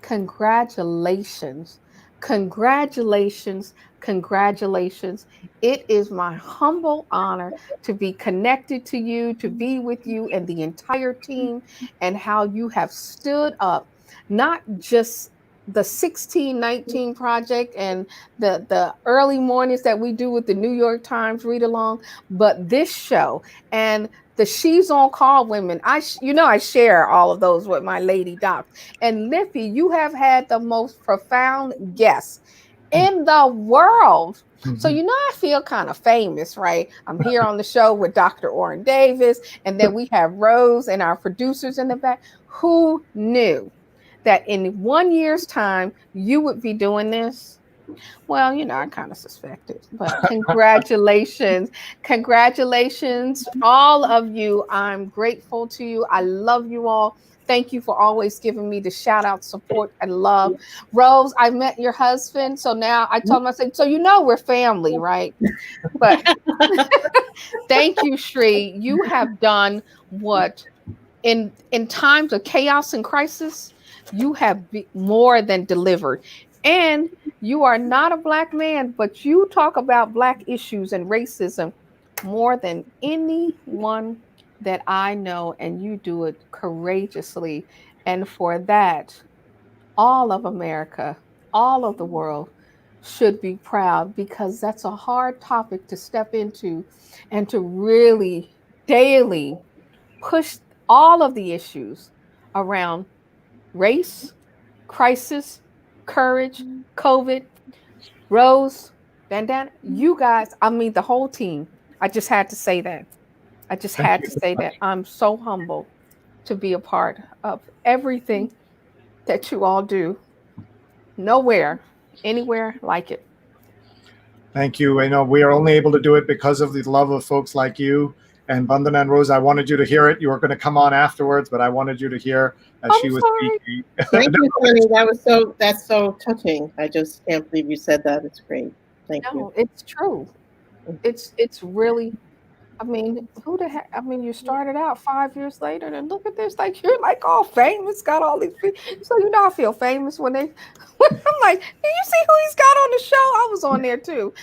congratulations. Congratulations. Congratulations. It is my humble honor to be connected to you, to be with you and the entire team, and how you have stood up, not just the 1619 project and the early mornings that we do with the New York Times read along, but this show and the She's on Call women. I share all of those with my lady docs. And Liffy, you have had the most profound guests in the world. So, I feel kind of famous, right? I'm here on the show with Dr. Orrin Davis, and then we have Rose and our producers in the back. Who knew that in 1 year's time you would be doing this? Well, I kind of suspected, but congratulations. Congratulations, all of you. I'm grateful to you. I love you all. Thank you for always giving me the shout out, support, and love. Rose, I met your husband. So now I told him, I said, so we're family, right? But thank you, Sree. You have done what in times of chaos and crisis, you have more than delivered. And you are not a Black man, but you talk about Black issues and racism more than anyone that I know, and you do it courageously. And for that, all of America, all of the world should be proud, because that's a hard topic to step into and to really daily push all of the issues around race, crisis, courage, COVID. Rose Vandana, you guys, the whole team. I just had to say that. I'm so humbled to be a part of everything that you all do. Nowhere, anywhere like it. Thank you. I know we are only able to do it because of the love of folks like you. And Vandana and Rose, I wanted you to hear it. You were going to come on afterwards, but I wanted you to hear as she was speaking. Thank you, Sonny. That's so touching. I just can't believe you said that. It's great. Thank you. No, it's true. It's really, I mean, who the heck? I mean, you started out 5 years later, and look at this. Like, you're like all famous, got all these people. So you know, I feel famous when they. I'm like, do you see who he's got on the show? I was on there too.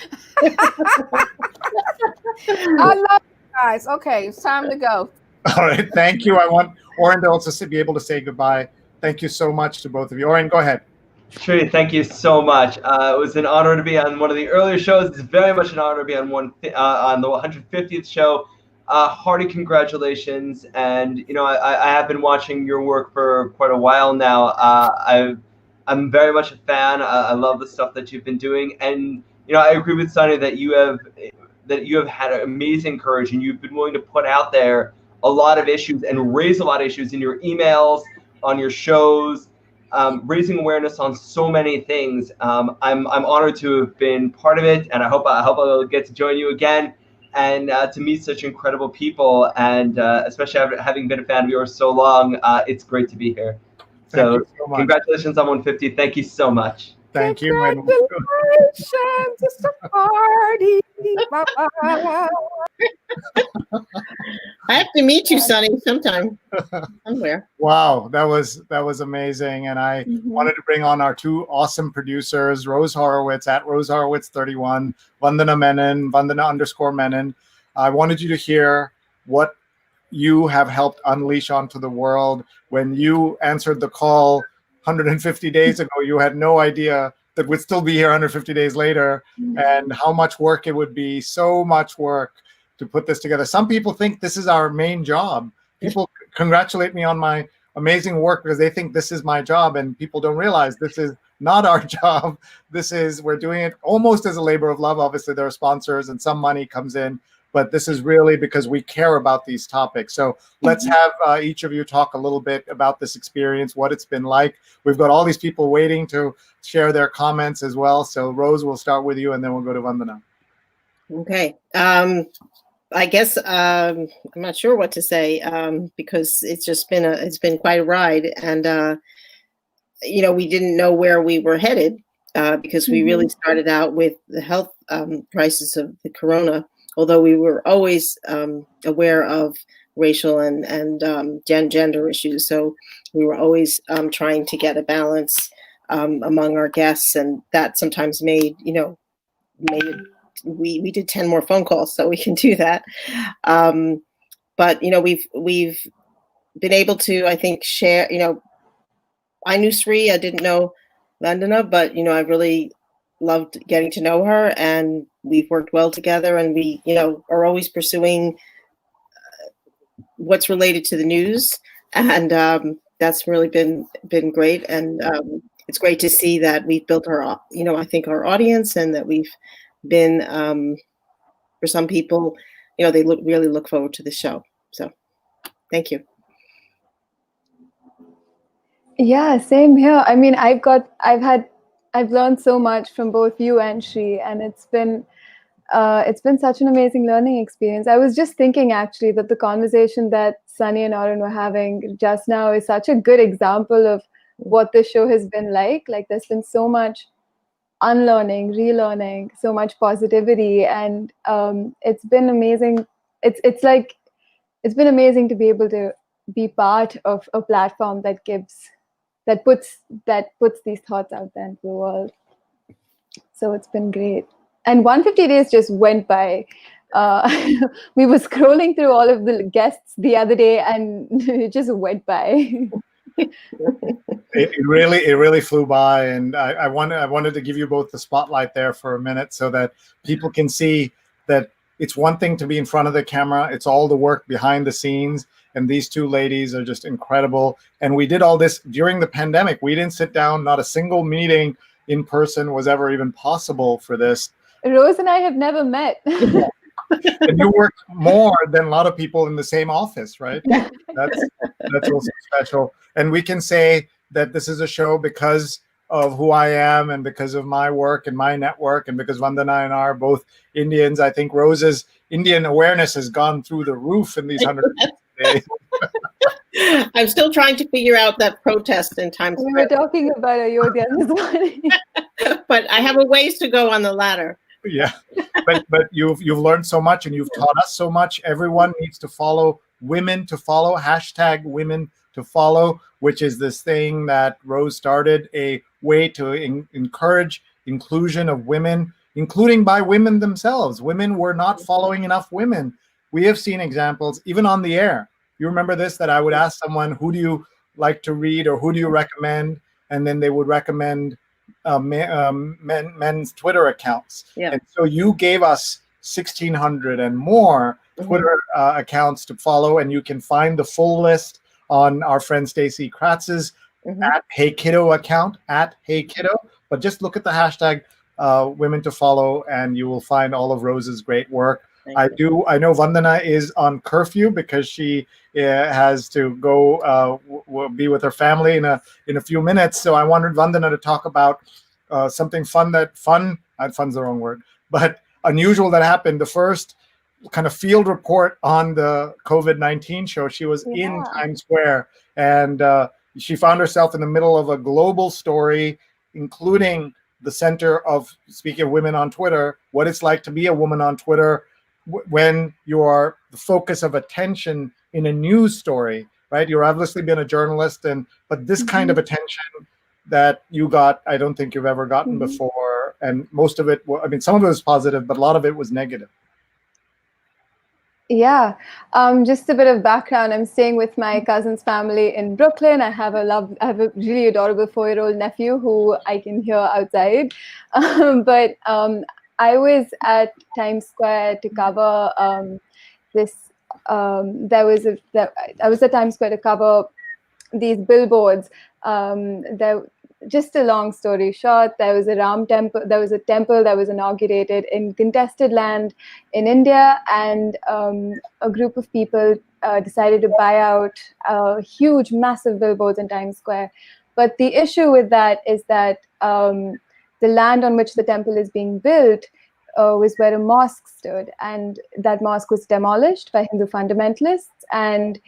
I love you guys. Okay, it's time to go. All right, thank you. I want Oren to also be able to say goodbye. Thank you so much to both of you. Oren, go ahead. Sree, thank you so much. It was an honor to be on one of the earlier shows. It's very much an honor to be on the 150th show. Hearty congratulations. And, you know, I have been watching your work for quite a while now. I'm very much a fan. I love the stuff that you've been doing. And, you know, I agree with Sonny that you have had amazing courage, and you've been willing to put out there a lot of issues and raise a lot of issues in your emails, on your shows, raising awareness on so many things. I'm honored to have been part of it, and I hope I'll get to join you again and to meet such incredible people. And especially after having been a fan of yours so long, it's great to be here. So congratulations on 150. Thank you so much. Thank you. Congratulations, it's a party. Bye-bye. I have to meet you, Sonny, sometime, somewhere. Wow, that was amazing. And I wanted to bring on our two awesome producers, Rose Horowitz at Rose Horowitz 31, Vandana Menon, Vandana_Menon. I wanted you to hear what you have helped unleash onto the world. When you answered the call 150 days ago, you had no idea that we'd still be here 150 days later, and how much work it would be, so much work to put this together. Some people think this is our main job. People congratulate me on my amazing work because they think this is my job, and people don't realize this is not our job. We're doing it almost as a labor of love. Obviously, there are sponsors and some money comes in, but this is really because we care about these topics. So let's have each of you talk a little bit about this experience, what it's been like. We've got all these people waiting to share their comments as well. So Rose, we'll start with you, and then we'll go to Vandana. Okay. I guess I'm not sure what to say because it's been quite a ride, and you know, we didn't know where we were headed because we really started out with the health crisis of the corona. Although we were always aware of racial and gender issues, so we were always trying to get a balance among our guests, and that sometimes made we did 10 more phone calls so we can do that. But you know, we've been able to, I think, share. You know, I knew Sree, I didn't know Vandana, but you know, I really loved getting to know her, and we've worked well together, and we, you know, are always pursuing what's related to the news, and that's really been great. And it's great to see that we've built our, you know, I think our audience, and that we've been for some people, you know, they really look forward to the show. So thank you. Yeah, same here. I mean, I've learned so much from both you and Sree, and it's been such an amazing learning experience. I was just thinking actually that the conversation that Sunny and Oren were having just now is such a good example of what the show has been like. Like, there's been so much unlearning, relearning, so much positivity, and it's been amazing. It's been amazing to be able to be part of a platform that puts these thoughts out there into the world. So it's been great. And 150 days just went by. We were scrolling through all of the guests the other day, and it just went by. It really flew by, and I wanted to give you both the spotlight there for a minute so that people can see that it's one thing to be in front of the camera. It's all the work behind the scenes. And these two ladies are just incredible. And we did all this during the pandemic. We didn't sit down. Not a single meeting in person was ever even possible for this. Rose and I have never met. And you work more than a lot of people in the same office, right? That's also special. And we can say that this is a show because of who I am and because of my work and my network and because Vandana and I are both Indians, I think Rose's Indian awareness has gone through the roof in these 100 days. I'm still trying to figure out that protest in Times We Square. were talking about Ayodhya this morning. But I have a ways to go on the ladder. Yeah, but you've learned so much and you've taught us so much. Everyone needs to follow Women to Follow, hashtag Women to Follow, which is this thing that Rose started, a way to encourage inclusion of women, including by women themselves. Women were not following enough women. We have seen examples, even on the air. You remember this, that I would ask someone, who do you like to read or who do you recommend? And then they would recommend men's Twitter accounts. Yeah. And so you gave us 1,600 and more Twitter accounts to follow, and you can find the full list on our friend Stacey Kratz's at Hey Kiddo account, at Hey Kiddo. But just look at the hashtag Women to Follow, and you will find all of Rose's great work. I know Vandana is on curfew because she has to go be with her family in a few minutes. So I wanted Vandana to talk about something fun's the wrong word, but unusual that happened. The first kind of field report on the COVID-19 show, she was in Times Square, and she found herself in the middle of a global story, including the center of, speaking of women on Twitter, what it's like to be a woman on Twitter when you are the focus of attention in a news story, right? You're obviously been a journalist, but this kind of attention that you got, I don't think you've ever gotten before. And most of it, some of it was positive, but a lot of it was negative. Yeah, just a bit of background. I'm staying with my cousin's family in Brooklyn. I have a really adorable 4-year-old nephew who I can hear outside. But I was at Times Square to cover I was at Times Square to cover these billboards. Just a long story short, there was a Ram temple. There was a temple that was inaugurated in contested land in India, and a group of people decided to buy out huge, massive billboards in Times Square. But the issue with that is that the land on which the temple is being built was where a mosque stood, and that mosque was demolished by Hindu fundamentalists, and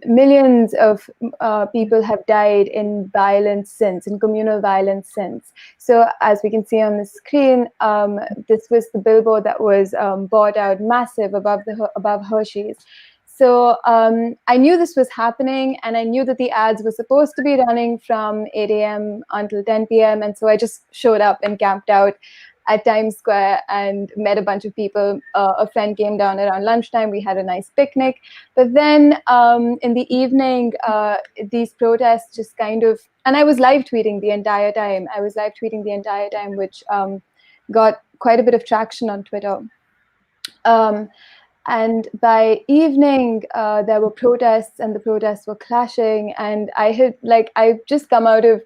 millions of people have died in violence since, in communal violence since. So as we can see on the screen, this was the billboard that was bought out, massive, above Hershey's. So I knew this was happening, and I knew that the ads were supposed to be running from 8 a.m. until 10 p.m. And so I just showed up and camped out at Times Square and met a bunch of people. A friend came down around lunchtime. We had a nice picnic. But then in the evening, these protests just kind of, and I was live tweeting the entire time. Which got quite a bit of traction on Twitter. And by evening, there were protests, and the protests were clashing. And I've just come out of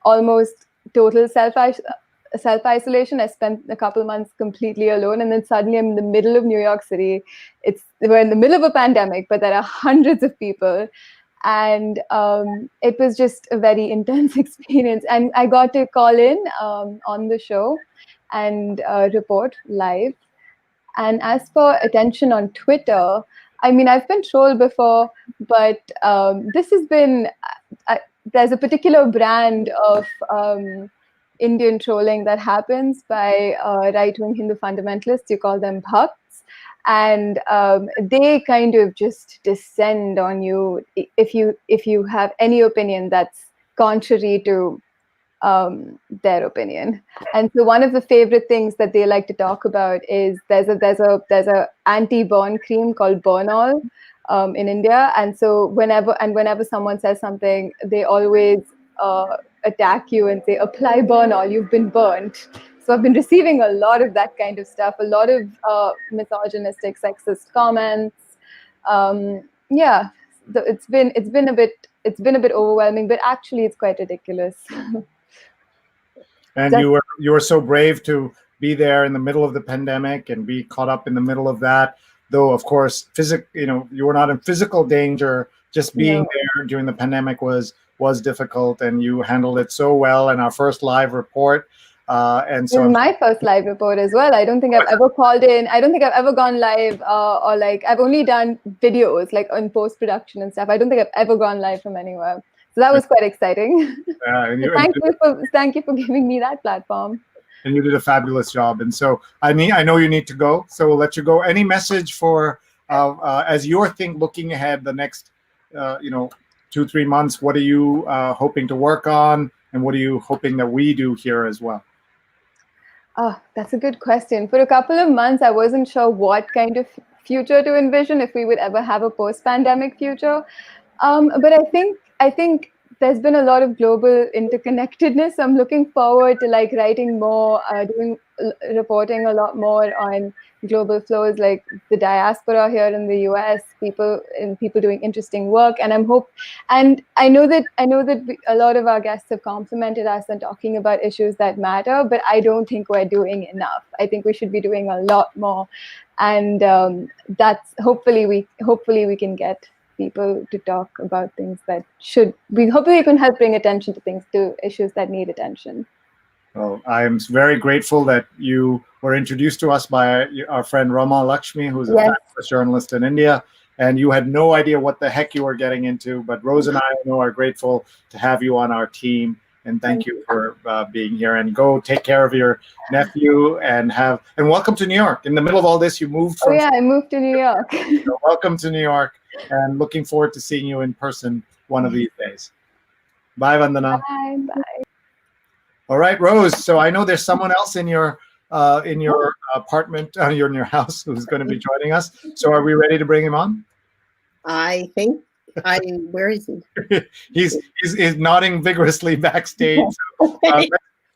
almost total self-isolation. I spent a couple of months completely alone, and then suddenly I'm in the middle of New York City. We're in the middle of a pandemic, but there are hundreds of people. And it was just a very intense experience. And I got to call in on the show and report live. And as for attention on Twitter, I've been trolled before, but this has been, there's a particular brand of Indian trolling that happens by right-wing Hindu fundamentalists. You call them bhakts. And they kind of just descend on you if you have any opinion that's contrary to their opinion. And so one of the favorite things that they like to talk about is there's a anti-burn cream called Burn All in India. And so whenever someone says something, they always attack you and say, apply Burn All, you've been burnt. So I've been receiving a lot of that kind of stuff, a lot of misogynistic, sexist comments. It's been a bit overwhelming, but actually it's quite ridiculous. And you were so brave to be there in the middle of the pandemic and be caught up in the middle of that. Though, of course, you were not in physical danger, just being No. there during the pandemic was difficult, and you handled it so well. And our first live report, and This so is my first live report as well. I don't think I've ever called in. I don't think I've ever gone live, or like I've only done videos like on post production and stuff. I don't think I've ever gone live from anywhere. So that was quite exciting. and So thank you for giving me that platform. And you did a fabulous job. And so I know you need to go, so we'll let you go. Any message for as you're looking ahead the next 2-3 months? What are you hoping to work on, and what are you hoping that we do here as well? Oh, that's a good question. For a couple of months, I wasn't sure what kind of future to envision, if we would ever have a post-pandemic future. But I think there's been a lot of global interconnectedness. I'm looking forward to like writing more, reporting a lot more on global flows, like the diaspora here in the US, people doing interesting work. And I know that a lot of our guests have complimented us on talking about issues that matter, but I don't think we're doing enough. I think we should be doing a lot more, and that's hopefully we can get people to talk about things that hopefully we can help bring attention to issues that need attention. Well, I'm very grateful that you were introduced to us by our friend Rama Lakshmi, who's a fabulous journalist in India, and you had no idea what the heck you were getting into. But Rose and I are grateful to have you on our team, and thank you for being here. And go take care of your nephew, and welcome to New York. In the middle of all this, you moved from. Oh yeah, I moved to New York. So welcome to New York, and looking forward to seeing you in person one of these days. Bye, Vandana. Bye. All right, Rose. So I know there's someone else in your apartment, in your house, who's going to be joining us. So are we ready to bring him on? I think where is he? He's nodding vigorously backstage. So,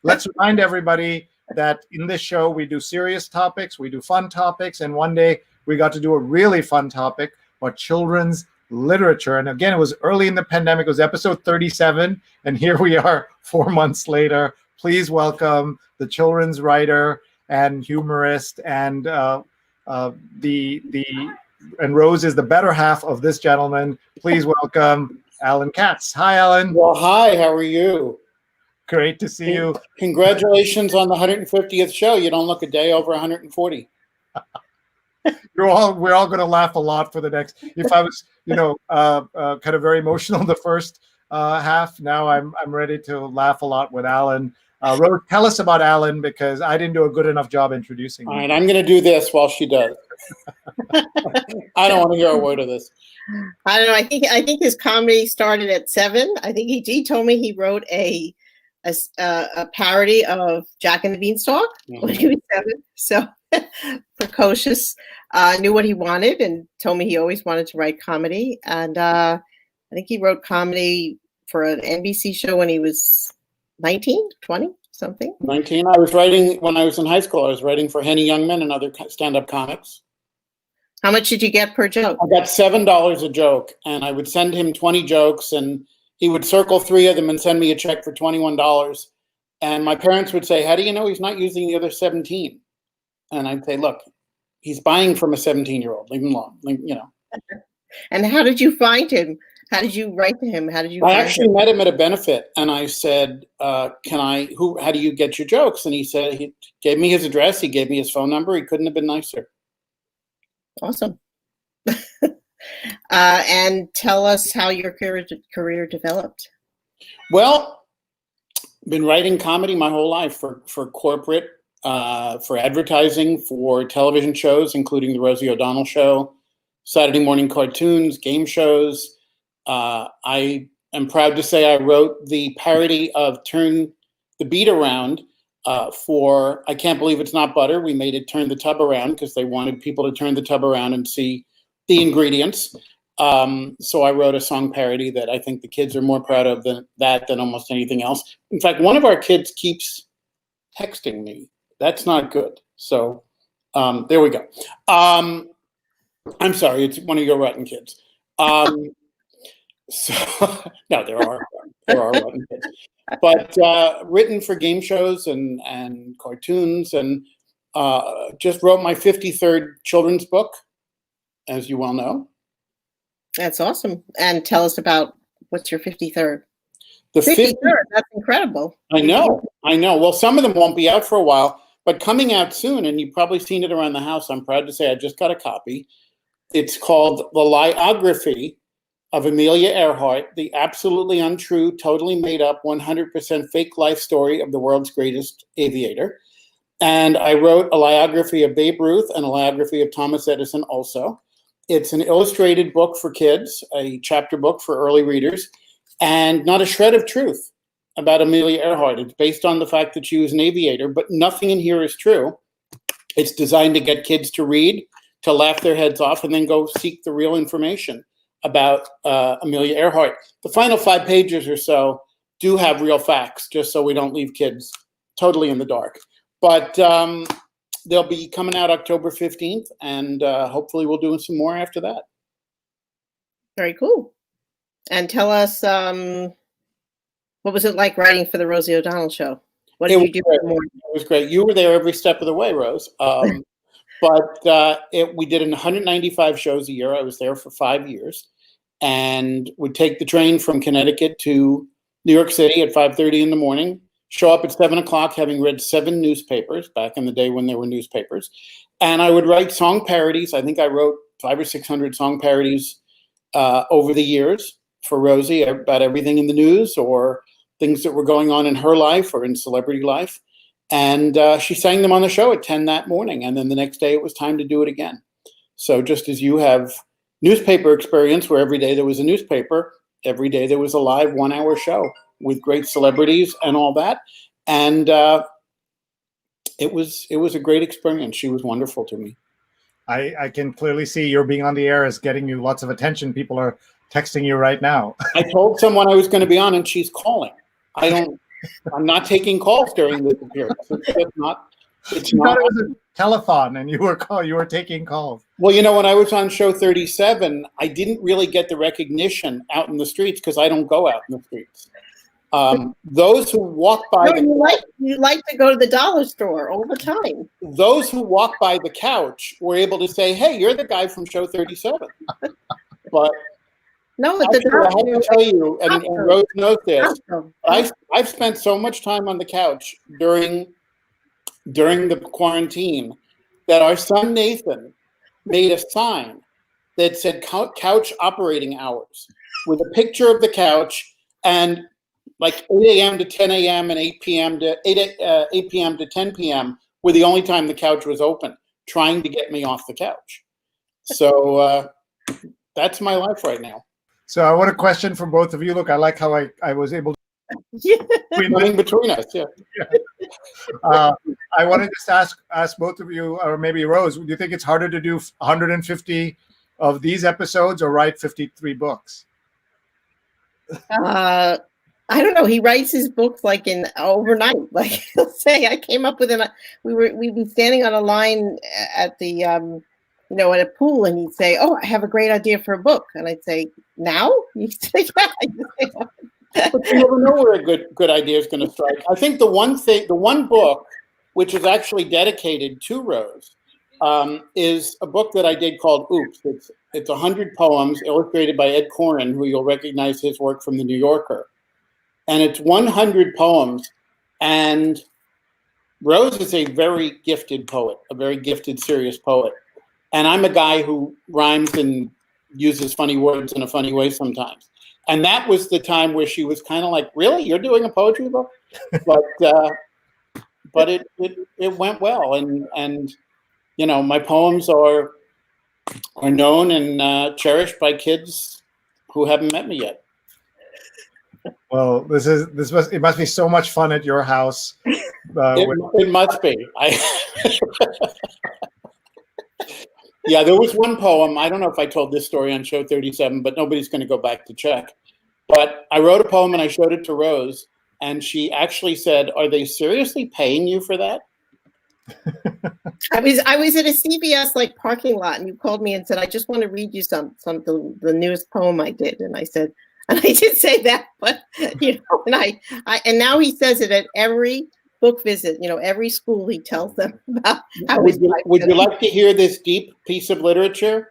let's remind everybody that in this show we do serious topics, we do fun topics, and one day we got to do a really fun topic about children's literature. And again, it was early in the pandemic. It was episode 37, and here we are 4 months later. Please welcome the children's writer and humorist, and and Rose is the better half of this gentleman. Please welcome Alan Katz. Hi, Alan. Well, hi. How are you? Great to see you. Congratulations on the 150th show. You don't look a day over 140. We're all going to laugh a lot for the next. If I was, kind of very emotional the first half, now I'm ready to laugh a lot with Alan. Rose, tell us about Alan, because I didn't do a good enough job introducing him. All right, I'm going to do this while she does. I don't want to hear a word of this. I don't know. I think his comedy started at 7. I think he told me he wrote a parody of Jack and the Beanstalk when he was 7. So precocious, knew what he wanted, and told me he always wanted to write comedy. And I think he wrote comedy for an NBC show when he was 19, 20, something. 19. I was writing when I was in high school. I was writing for Henny Youngman and other stand-up comics. How much did you get per joke? I got $7 a joke, and I would send him 20 jokes, and he would circle 3 of them and send me a check for $21. And my parents would say, "How do you know he's not using the other 17?" And I'd say, "Look, he's buying from a 17-year-old. Leave him alone." And how did you find him? How did you write to him? How did you? I actually met him at a benefit, and I said, how do you get your jokes? And he said, he gave me his address. He gave me his phone number. He couldn't have been nicer. Awesome. And tell us how your career developed. Well, been writing comedy my whole life for corporate, for advertising, for television shows, including the Rosie O'Donnell Show, Saturday morning cartoons, game shows. I am proud to say I wrote the parody of Turn the Beat Around for I Can't Believe It's Not Butter. We made it Turn the Tub Around because they wanted people to turn the tub around and see the ingredients. So I wrote a song parody that I think the kids are more proud of than almost anything else. In fact, one of our kids keeps texting me. That's not good. So there we go. I'm sorry, it's one of your rotten kids. So no, there are rotten kids. But written for game shows and cartoons, and just wrote my 53rd children's book, as you well know. That's awesome. And tell us about what's your 53rd. The 53rd, that's incredible. I know. Well, some of them won't be out for a while, but coming out soon, and you've probably seen it around the house. I'm proud to say I just got a copy. It's called The Lyography of Amelia Earhart, the absolutely untrue, totally made up, 100% fake life story of the world's greatest aviator. And I wrote a lyography of Babe Ruth and a lyography of Thomas Edison also. It's an illustrated book for kids, a chapter book for early readers, and not a shred of truth about Amelia Earhart. It's based on the fact that she was an aviator, but nothing in here is true. It's designed to get kids to read, to laugh their heads off, and then go seek the real information about Amelia Earhart. The final 5 pages or so do have real facts, just so we don't leave kids totally in the dark. But they'll be coming out October 15th, and hopefully we'll do some more after that. Very cool. And tell us, what was it like writing for the Rosie O'Donnell show? What did you do? It was great. You were there every step of the way, Rose. But we did 195 shows a year. I was there for 5 years, and would take the train from Connecticut to New York City at 5:30 in the morning, show up at 7 o'clock having read 7 newspapers back in the day when there were newspapers. And I would write song parodies. I think I wrote 500 or 600 song parodies over the years for Rosie about everything in the news or things that were going on in her life or in celebrity life. And she sang them on the show at 10 that morning. And then the next day it was time to do it again. So just as you have newspaper experience where every day there was a newspaper, every day there was a live 1-hour show with great celebrities and all that. And it was a great experience. She was wonderful to me. I can clearly see your being on the air is getting you lots of attention. People are texting you right now. I told someone I was going to be on and she's calling. I'm not taking calls during this appearance. It's not. It was a telethon, and you were taking calls. Well, you know, when I was on show 37, I didn't really get the recognition out in the streets because I don't go out in the streets. Those who walk by, you like to go to the dollar store all the time. Those who walk by the couch were able to say, "Hey, you're the guy from show 37." But no, I have to tell you, and Rose knows this. I've spent so much time on the couch during the quarantine that our son Nathan made a sign that said couch operating hours with a picture of the couch, and like 8 a.m. to 10 a.m. and 8 p.m. to 8 p.m. to 10 p.m. were the only time the couch was open, trying to get me off the couch. So that's my life right now. So I want a question from both of you. Look, I like how I was able to between us. Yeah. I want to just ask both of you, or maybe Rose, do you think it's harder to do 150 of these episodes or write 53 books? I don't know. He writes his books like in overnight. Like he'll say, I came up with we'd be standing on a line at the at a pool, and he'd say, "Oh, I have a great idea for a book," and I'd say, "Now?" He'd say, "Yeah." But you never know where a good idea is going to strike. I think the one book, which is actually dedicated to Rose, is a book that I did called Oops. It's 100 poems illustrated by Ed Koren, who you'll recognize his work from The New Yorker. And it's 100 poems. And Rose is a very gifted poet, a very gifted, serious poet. And I'm a guy who rhymes and uses funny words in a funny way sometimes. And that was the time where she was kind of like, "Really? You're doing a poetry book?" But it went well. And you know, my poems are known and cherished by kids who haven't met me yet. Well, it must be so much fun at your house. It must be. Yeah, there was one poem. I don't know if I told this story on show 37, but nobody's going to go back to check. But I wrote a poem and I showed it to Rose, and she actually said, "Are they seriously paying you for that?" I was at a CVS parking lot, and you called me and said, "I just want to read you the newest poem I did," and I said, and I did say that, but and now he says it at every book visit. Every school he tells them about how Would you like to hear this deep piece of literature?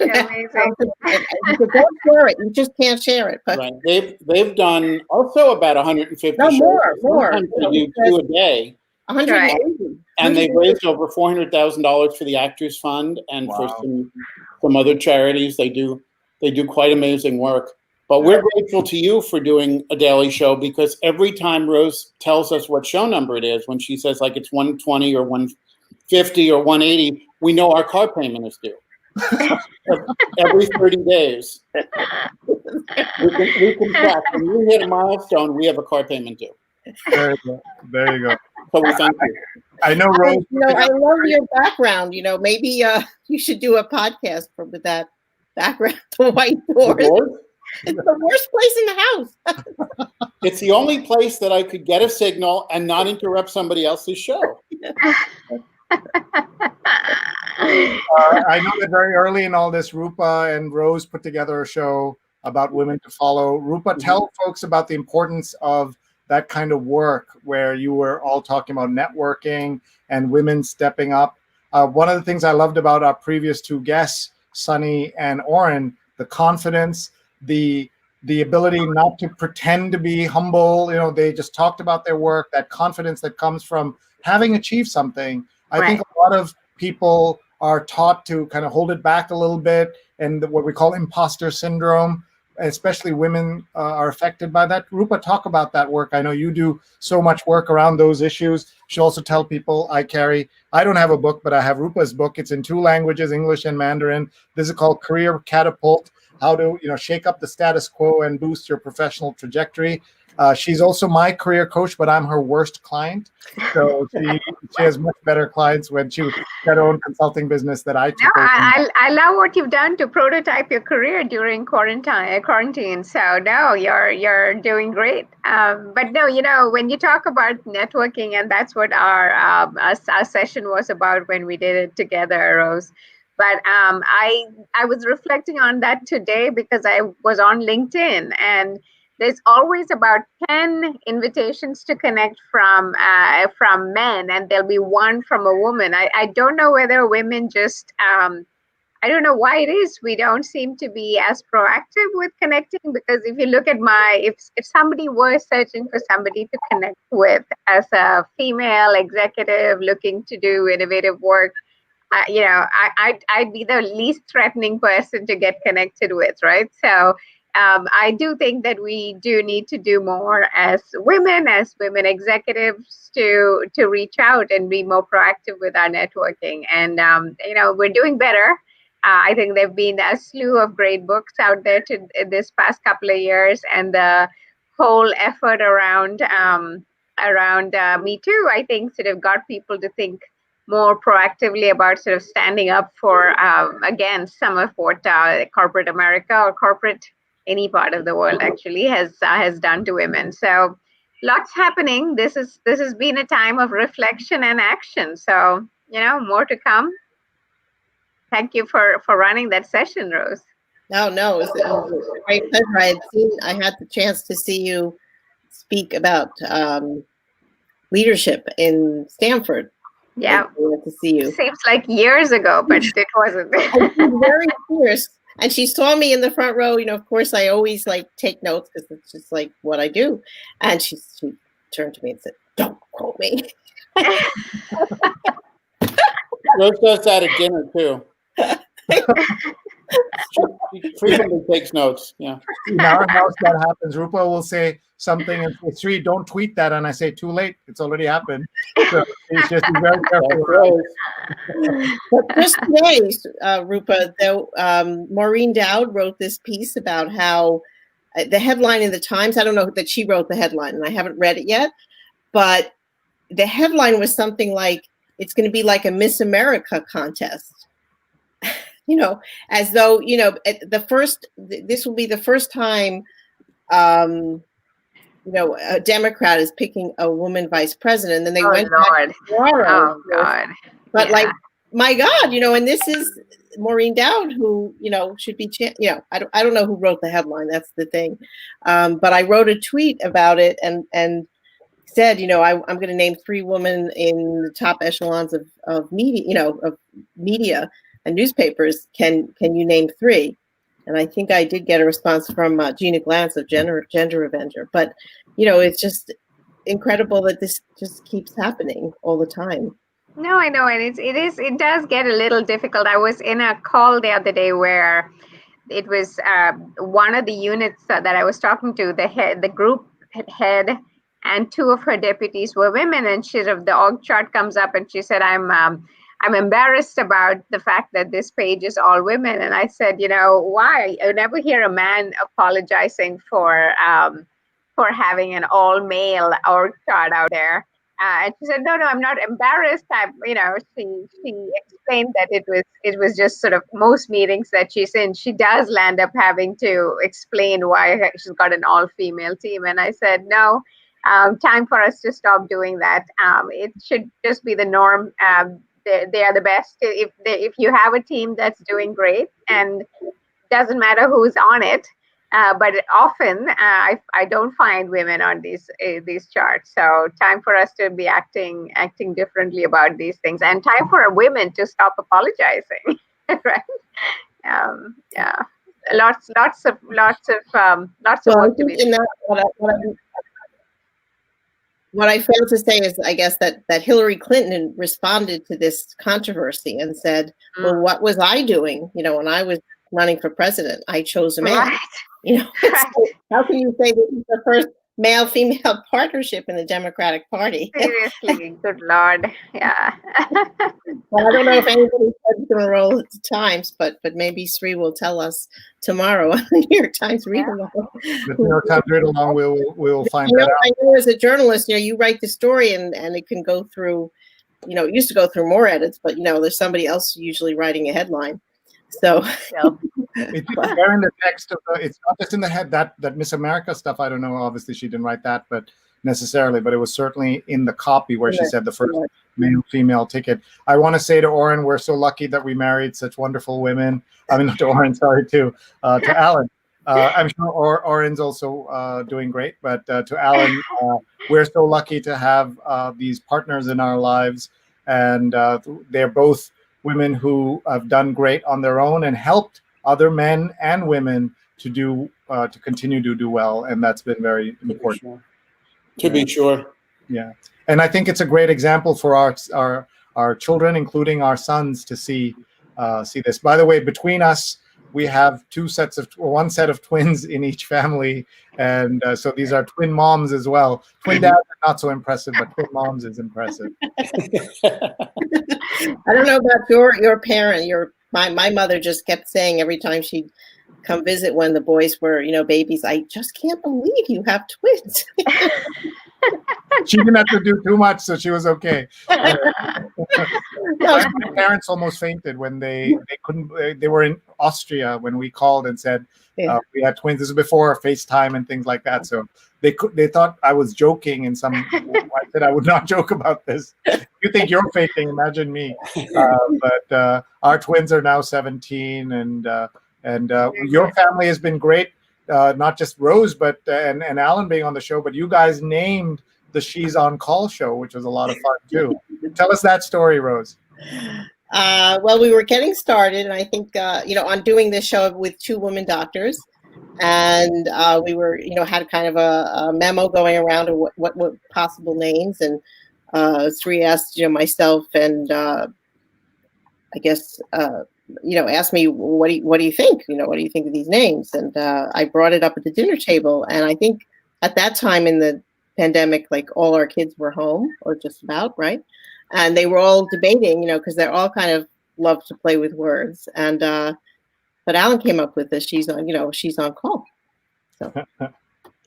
Amazing. Don't share it. You just can't share it. But Right. They've done also about 150 no, shows. more. Sometimes they do 2 a day. 180. And they've raised over $400,000 for the Actors Fund and for some other charities. They do quite amazing work. But we're grateful to you for doing a daily show, because every time Rose tells us what show number it is, when she says like it's 120 or 150 or 180, we know our car payment is due. Every 30 days. We can track. When we hit a milestone, we have a car payment due. There you go. So we thank you. I know, Rose. I love your background. Maybe you should do a podcast with that background, the white doors. It's the worst place in the house. It's the only place that I could get a signal and not interrupt somebody else's show. I know that very early in all this, Rupa and Rose put together a show about women to follow. Rupa, tell folks about the importance of that kind of work where you were all talking about networking and women stepping up. One of the things I loved about our previous two guests, Sunny and Oren, the confidence, the ability not to pretend to be humble. They just talked about their work, that confidence that comes from having achieved something. I think a lot of people are taught to kind of hold it back a little bit, and what we call imposter syndrome, especially women are affected by that. Rupa, talk about that work. I know you do so much work around those issues. She also tell people I don't have a book, but I have Rupa's book. It's in 2 languages, English and Mandarin. This is called Career Catapult, how to shake up the status quo and boost your professional trajectory. She's also my career coach, but I'm her worst client. So she has much better clients when she had her own consulting business that I took. No, I love what you've done to prototype your career during quarantine. So no, you're doing great. But no, when you talk about networking, and that's what our session was about when we did it together, Rose. But I was reflecting on that today because I was on LinkedIn, and there's always about 10 invitations to connect from men, and there'll be 1 from a woman. I don't know whether women just, I don't know why it is we don't seem to be as proactive with connecting, because if you look at if somebody was searching for somebody to connect with as a female executive looking to do innovative work, I'd be the least threatening person to get connected with, right? So I do think that we do need to do more as women executives to reach out and be more proactive with our networking. And, we're doing better. I think there've been a slew of great books out there this past couple of years, and the whole effort around Me Too, I think, sort of got people to think more proactively about sort of standing up for, against some of what corporate America or corporate any part of the world actually has done to women. So lots happening. This has been a time of reflection and action. So, more to come. Thank you for running that session, Rose. No, it was a great pleasure. I had the chance to see you speak about leadership in Stanford. Yeah. To see you. Seems like years ago, but it wasn't. Very fierce. And she saw me in the front row. Of course, I always take notes because it's just like what I do. And she turned to me and said, "Don't quote me." Rose does that at dinner too. She frequently takes notes. Yeah. In our house, that happens. Rupa will say something and say, "Sree, don't tweet that." And I say, "Too late. It's already happened." So she's just very careful. But just today, Rupa, Maureen Dowd wrote this piece about how the headline in the Times, I don't know that she wrote the headline, and I haven't read it yet, but the headline was something like, it's going to be like a Miss America contest. As though, this will be the first time, a Democrat is picking a woman vice president. And then they went back tomorrow. Oh, God. But my God, and this is Maureen Dowd, who, should be, I don't know who wrote the headline. That's the thing. But I wrote a tweet about it and said, I'm going to name 3 women in the top echelons of media, media. and newspapers. Can you name 3? And I think I did get a response from Gina Glantz of Gender Avenger. But, it's just incredible that this just keeps happening all the time. No, I know, and it does get a little difficult. I was in a call the other day where it was one of the units that I was talking to, the group head, and 2 of her deputies were women, and the org chart comes up, and she said, I'm embarrassed about the fact that this page is all women. And I said, why? I never hear a man apologizing for having an all male org chart out there. And she said, no, I'm not embarrassed. She explained that it was just sort of most meetings that she's in, she does land up having to explain why she's got an all-female team. And I said, no, time for us to stop doing that. It should just be the norm. They are the best. If you have a team that's doing great, and doesn't matter who's on it, but often I don't find women on these charts. So time for us to be acting differently about these things, and time for women to stop apologizing, right? Yeah, lots of work to be done. What I failed to say is, I guess, that Hillary Clinton responded to this controversy and said, well, what was I doing? When I was running for president, I chose a man. Right. Right. How can you say this is the first male-female partnership in the Democratic Party? Seriously, good Lord. Yeah. Well, I don't know if anybody's going to roll at the Times, but maybe Sree will tell us tomorrow on the New York Times read-along. The New York Times read-along, we'll find that out. I know as a journalist, you write the story and it can go through, it used to go through more edits, but, there's somebody else usually writing a headline. So it's there in the text of it's not just in the head, that Miss America stuff. I don't know. Obviously, she didn't write that, but it was certainly in the copy where she said the first male-female ticket. I want to say to Oren, we're so lucky that we married such wonderful women. I mean, not to Oren, sorry, to Alan. I'm sure Oren's also doing great, but to Alan, we're so lucky to have these partners in our lives, and they're both women who have done great on their own and helped other men and women to continue to do well, and that's been very important. To be sure. Yeah, and I think it's a great example for our children, including our sons, to see this. By the way, between us, we have one set of twins in each family, and so these are twin moms as well. Twin dads are not so impressive, but twin moms is impressive. I don't know about your parent. My mother just kept saying every time she'd come visit when the boys were, babies, I just can't believe you have twins. She didn't have to do too much, so she was okay. My parents almost fainted when they couldn't. They were in Austria when we called and said we had twins. This was before FaceTime and things like that. So they thought I was joking, and I said I would not joke about this. You think you're faking? Imagine me. But our twins are now 17, and your family has been great. Not just Rose, but and Alan being on the show, but you guys named the She's on Call show, which was a lot of fun too. Tell us that story, Rose. Well, we were getting started, and I think on doing this show with 2 women doctors, and we were had kind of a memo going around of what possible names, and Sree asked myself and I guess asked me, what do you think? What do you think of these names? And I brought it up at the dinner table. And I think at that time in the pandemic, like all our kids were home, or just about, right? And they were all debating, because they're all kind of love to play with words. And but Alan came up with this. She's on call. So.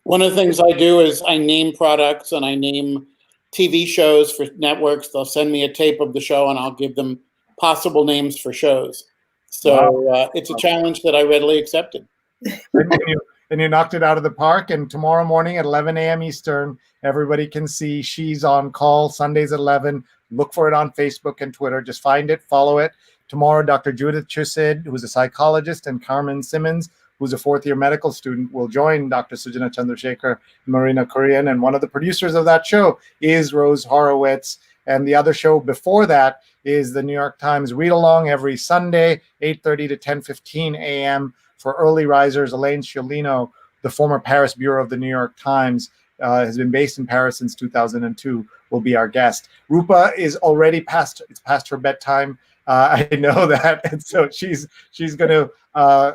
One of the things I do is I name products and I name TV shows for networks. They'll send me a tape of the show and I'll give them possible names for shows. So it's a challenge that I readily accepted. And you knocked it out of the park. And tomorrow morning at 11 a.m. Eastern, everybody can see She's on Call, Sundays at 11. Look for it on Facebook and Twitter. Just find it, follow it. Tomorrow, Dr. Judith Chusid, who's a psychologist, and Carmen Simmons, who's a fourth-year medical student, will join Dr. Sujana Chandrasekhar and Marina Korean. And one of the producers of that show is Rose Horowitz. And the other show before that is the New York Times Read Along every Sunday, 8:30 to 10:15 a.m. for early risers. Elaine Sciolino, the former Paris bureau of the New York Times, has been based in Paris since 2002, will be our guest. Rupa is already past her bedtime. I know that, and so she's going to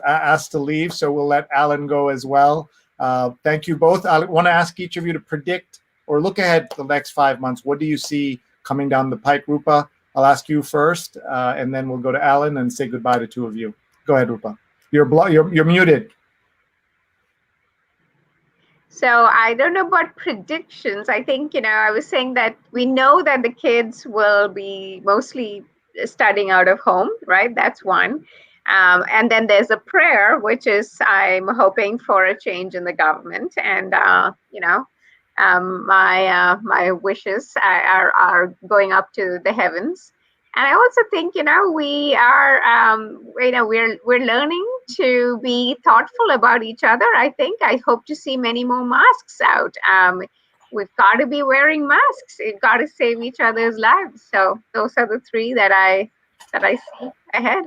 ask to leave. So we'll let Alan go as well. Thank you both. I want to ask each of you to predict or look ahead to the next 5 months. What do you see coming down the pike? Rupa, I'll ask you first, and then we'll go to Alan and say goodbye to two of you. Go ahead, Rupa. You're muted. So I don't know about predictions. I think, I was saying that we know that the kids will be mostly studying out of home, right? That's one. And then there's a prayer, which is I'm hoping for a change in the government. And, my wishes are going up to the heavens. And I also think, we are, we're learning to be thoughtful about each other. I hope to see many more masks out. We've got to be wearing masks. We've got to save each other's lives. So those are the three that I see ahead.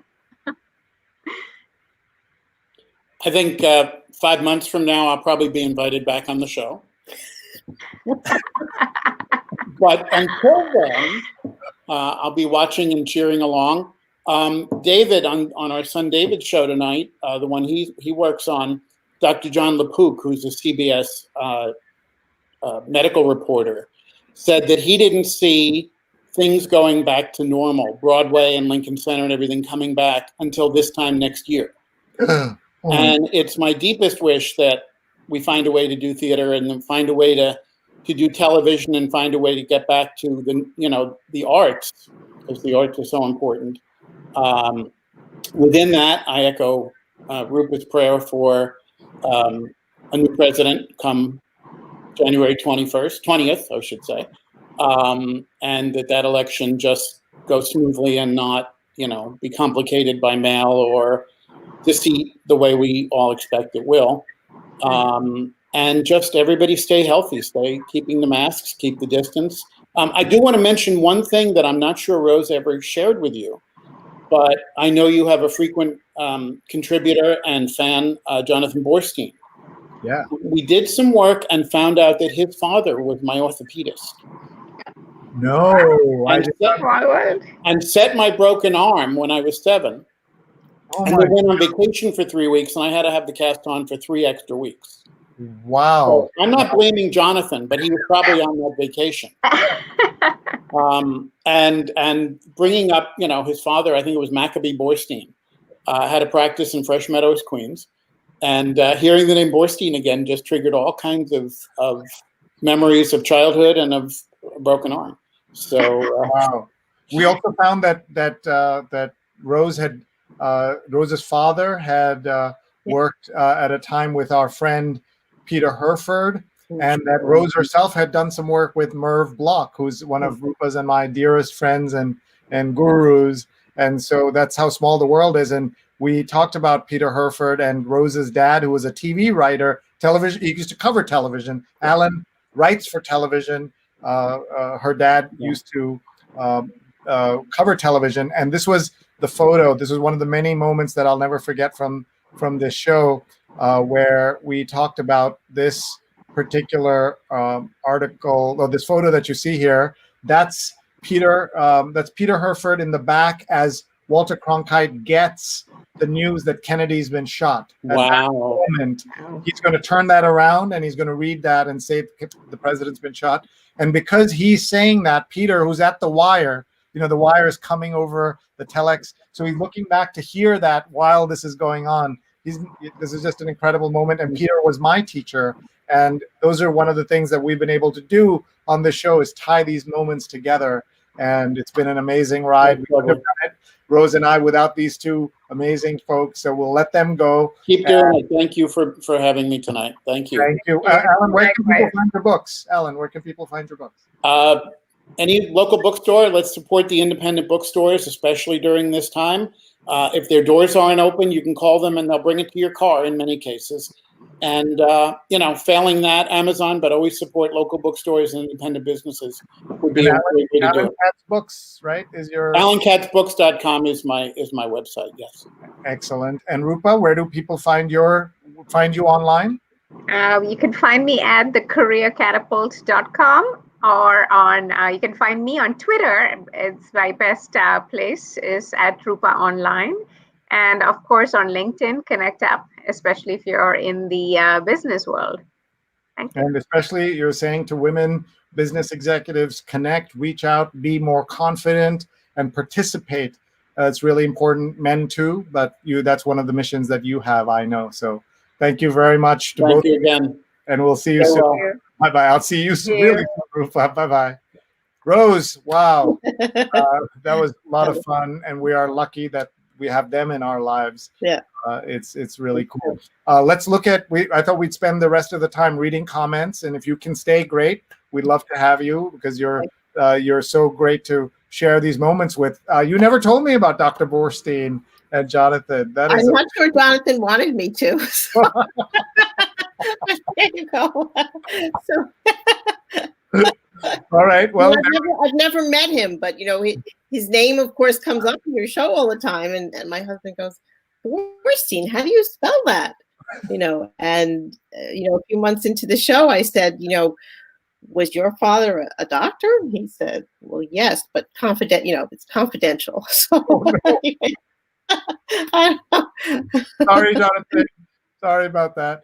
I think 5 months from now, I'll probably be invited back on the show. But until then, I'll be watching and cheering along. David, on our son David's show tonight, the one he works on, Dr. John LaPook, who's a CBS medical reporter, said that he didn't see things going back to normal, Broadway and Lincoln Center and everything coming back until this time next year. And it's my deepest wish that we find a way to do theater and then find a way to do television and find a way to get back to the arts, because the arts are so important. Within that, I echo Rupa's prayer for a new president come January 20th, I should say, and that election just goes smoothly and not, be complicated by mail or deceit the way we all expect it will. And just everybody stay healthy, stay keeping the masks, keep the distance. I do want to mention one thing that I'm not sure Rose ever shared with you, but I know you have a frequent contributor and fan, Jonathan Borstein. Yeah. We did some work and found out that his father was my orthopedist. No. And set my broken arm when I was 7. Oh and I went on vacation for 3 weeks, and I had to have the cast on for 3 extra weeks. Wow. So I'm not blaming Jonathan, but he was probably on that vacation. And bringing up, his father, I think it was Maccabee Borstein, had a practice in Fresh Meadows, Queens. And hearing the name Borstein again just triggered all kinds of memories of childhood and of a broken arm. So wow. We also found that Rose's father had worked at a time with our friend Peter Herford, and that Rose herself had done some work with Merv Block, who's one of Rupa's and my dearest friends and gurus. And so that's how small the world is. And we talked about Peter Herford and Rose's dad, who was a TV writer, television. He used to cover television. Alan writes for television. Her dad used to cover television. And this was the photo. This was one of the many moments that I'll never forget from this show, where we talked about this particular article, or this photo that you see here. That's Peter Herford in the back as Walter Cronkite gets the news that Kennedy's been shot. At that moment, he's going to turn that around and he's going to read that and say the president's been shot. And because he's saying that, Peter, who's at the wire, the wire is coming over the telex, so he's looking back to hear that while this is going on. This is just an incredible moment. And Peter was my teacher. And those are one of the things that we've been able to do on this show, is tie these moments together. And it's been an amazing ride. We couldn't have done it, Rose and I, without these two amazing folks. So we'll let them go. Keep doing it. Thank you for having me tonight. Thank you. Thank you. Alan, where can people find your books? Alan, where can people find your books? Any local bookstore. Let's support the independent bookstores, especially during this time. If their doors aren't open, you can call them and they'll bring it to your car in many cases. And, failing that, Amazon, but always support local bookstores and independent businesses, which would be a great way to do Alan it. Katz Books, right? Is your AlanKatzBooks.com is my website. Yes. excellent. And Rupa, where do people find you online? You can find me at thecareercatapult.com or on, you can find me on Twitter. It's my best place is at Rupa Online. And of course on LinkedIn, connect up, especially if you're in the business world. Thank you. And especially you're saying to women, business executives, connect, reach out, be more confident and participate. It's really important, men too, but that's one of the missions that you have, I know. So thank you very much to both Thank you again. and we'll see you soon. Bye-bye. I'll see you really soon, Rupa. Bye-bye. Rose, wow. That was a lot of fun, and we are lucky that we have them in our lives. Yeah. It's really cool. Let's look at, I thought we'd spend the rest of the time reading comments, and if you can stay, great. We'd love to have you because you're so great to share these moments with. You never told me about Dr. Borstein and Jonathan. I'm not sure Jonathan wanted me to. So. There you go. So. All right. Well, I've never met him, but his name, of course, comes up in your show all the time, and my husband goes, "Borstein, how do you spell that?" And a few months into the show, I said, "Was your father a doctor?" And he said, "Well, yes, but it's confidential." So, anyway, sorry, Jonathan. Sorry about that.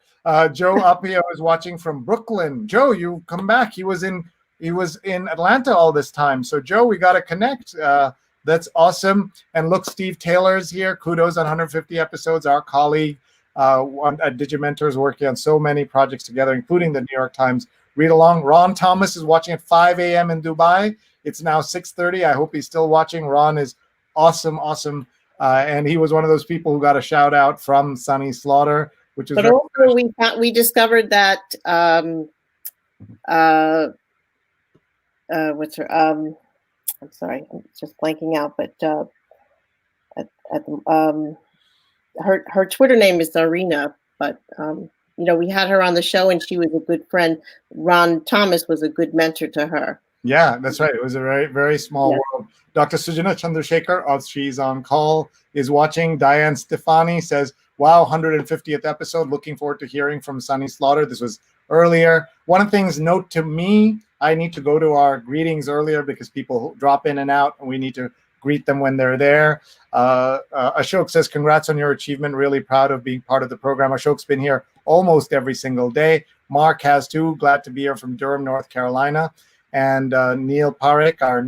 Joe Appia is watching from Brooklyn. Joe, you come back. He was in Atlanta all this time. So Joe, we got to connect. That's awesome. And look, Steve Taylor's here. Kudos on 150 episodes. Our colleague at Digimentors, working on so many projects together, including the New York Times read along. Ron Thomas is watching at 5 a.m. in Dubai. It's now 6:30. I hope he's still watching. Ron is awesome. And he was one of those people who got a shout out from Sunny Slaughter, which is. But also we discovered that what's her I'm sorry, I'm just blanking out, but her Twitter name is Zarina, but we had her on the show and she was a good friend. Ron Thomas was a good mentor to her. Yeah, that's right. It was a very, very small world. Dr. Sujana Chandrasekhar of She's on Call is watching. Diane Stefani says, wow, 150th episode. Looking forward to hearing from Sunny Slaughter. This was earlier. One of the things, note to me, I need to go to our greetings earlier because people drop in and out, and we need to greet them when they're there. Ashok says, congrats on your achievement. Really proud of being part of the program. Ashok's been here almost every single day. Mark has too. Glad to be here from Durham, North Carolina. And Neil Parekh, our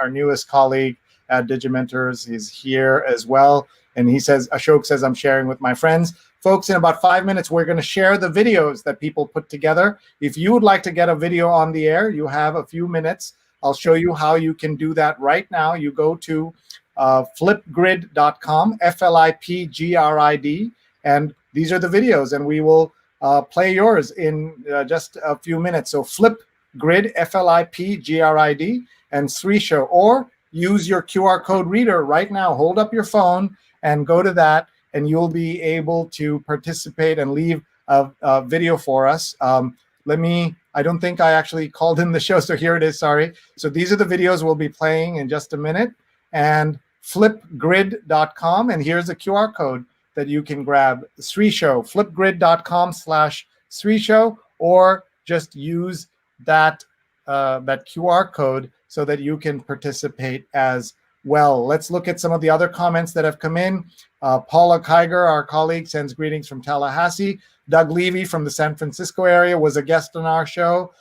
newest colleague at Digimentors, is here as well. And he says, Ashok says, I'm sharing with my friends. Folks, in about 5 minutes, we're going to share the videos that people put together. If you would like to get a video on the air, you have a few minutes. I'll show you how you can do that right now. You go to flipgrid.com, FLIPGRID, and these are the videos, and we will play yours in just a few minutes. So Flipgrid, FLIPGRID, and Sree Show, or use your QR code reader right now. Hold up your phone and go to that, and you'll be able to participate and leave a video for us. I don't think I actually called in the show, so here it is, sorry. So these are the videos we'll be playing in just a minute, and flipgrid.com, and here's a QR code that you can grab. Sree Show, flipgrid.com/Sree Show, or just use that QR code so that you can participate as well. Let's look at some of the other comments that have come in. Paula Kiger, our colleague, sends greetings from Tallahassee. Doug Levy from the San Francisco area was a guest on our show.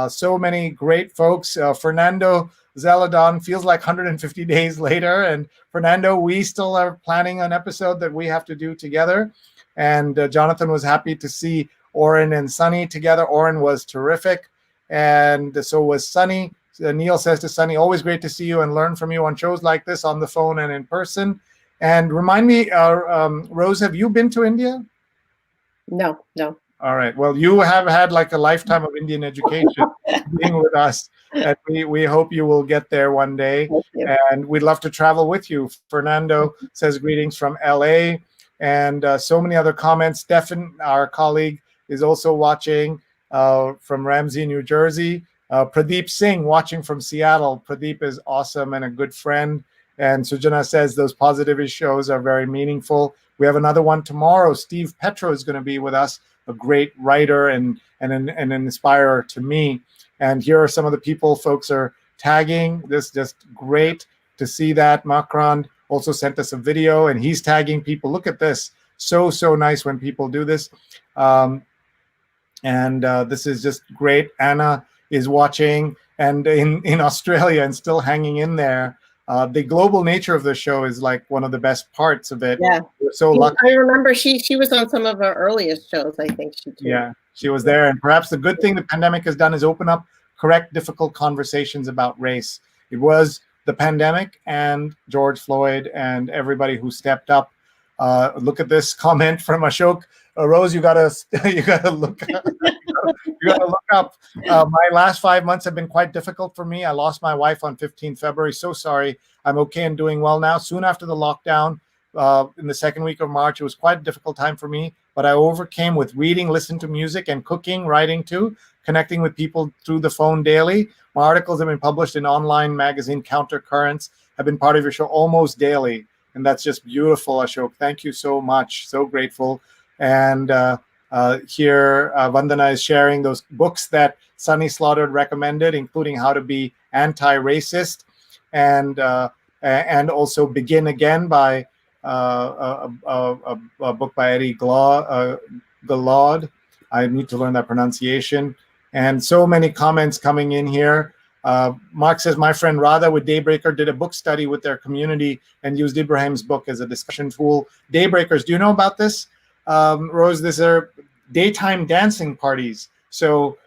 So many great folks. Fernando Zeladon, feels like 150 days later. And Fernando, we still are planning an episode that we have to do together. And Jonathan was happy to see Oren and Sunny together. Oren was terrific. And so was Sunny. Neil says to Sunny, always great to see you and learn from you on shows like this, on the phone and in person. And remind me, Rose, have you been to India? No. All right. Well, you have had like a lifetime of Indian education being with us. And we hope you will get there one day. And we'd love to travel with you. Fernando says greetings from LA. And so many other comments. Stefan, our colleague, is also watching from Ramsey, New Jersey. Pradeep Singh watching from Seattle. Pradeep is awesome and a good friend. And Sujana says those positivity shows are very meaningful. We have another one tomorrow. Steve Petro is going to be with us, a great writer and an inspirer to me. And here are some of the people folks are tagging. This just great to see that. Macron also sent us a video and he's tagging people. Look at this. So nice when people do this. This is just great. Anna is watching and in Australia and still hanging in there. The global nature of the show is like one of the best parts of it. Yeah. We're so lucky. I remember she was on some of our earliest shows, I think. She was there. And perhaps the good thing the pandemic has done is open up correct, difficult conversations about race. It was the pandemic and George Floyd and everybody who stepped up. Look at this comment from Ashok. Rose, you gotta look up. You gotta look up. My last 5 months have been quite difficult for me. I lost my wife on 15 February. So sorry. I'm okay and doing well now. Soon after the lockdown, in the second week of March, it was quite a difficult time for me, but I overcame with reading, listening to music, and cooking, writing too, connecting with people through the phone daily. My articles have been published in online magazine Countercurrents, have been part of your show almost daily. And that's just beautiful, Ashok. Thank you so much. So grateful. And here, Vandana is sharing those books that Sunny Slaughtered recommended, including How to Be Anti-Racist and also Begin Again by a book by Eddie Galad. I need to learn that pronunciation. And so many comments coming in here. Mark says, my friend Radha with Daybreaker did a book study with their community and used Ibrahim's book as a discussion tool. Daybreakers, do you know about this? Rose, these are daytime dancing parties. So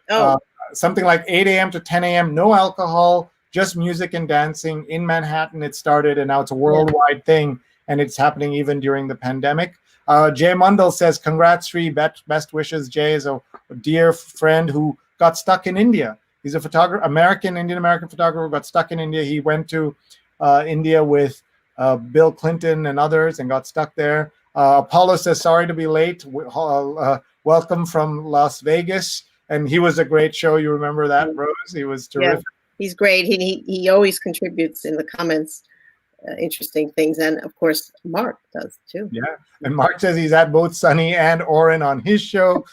something like 8 a.m. to 10 a.m., no alcohol, just music and dancing. In Manhattan, it started, and now it's a worldwide thing, and it's happening even during the pandemic. Jay Mundell says, congrats, Sree, best wishes. Jay is a dear friend who got stuck in India. He's a photographer, Indian-American photographer, got stuck in India. He went to India with Bill Clinton and others and got stuck there. Apollo says, sorry to be late. Welcome from Las Vegas. And he was a great show. You remember that, Rose? He was terrific. Yeah, he's great. He always contributes in the comments, interesting things. And of course, Mark does too. Yeah. And Mark says he's at both Sunny and Oren on his show.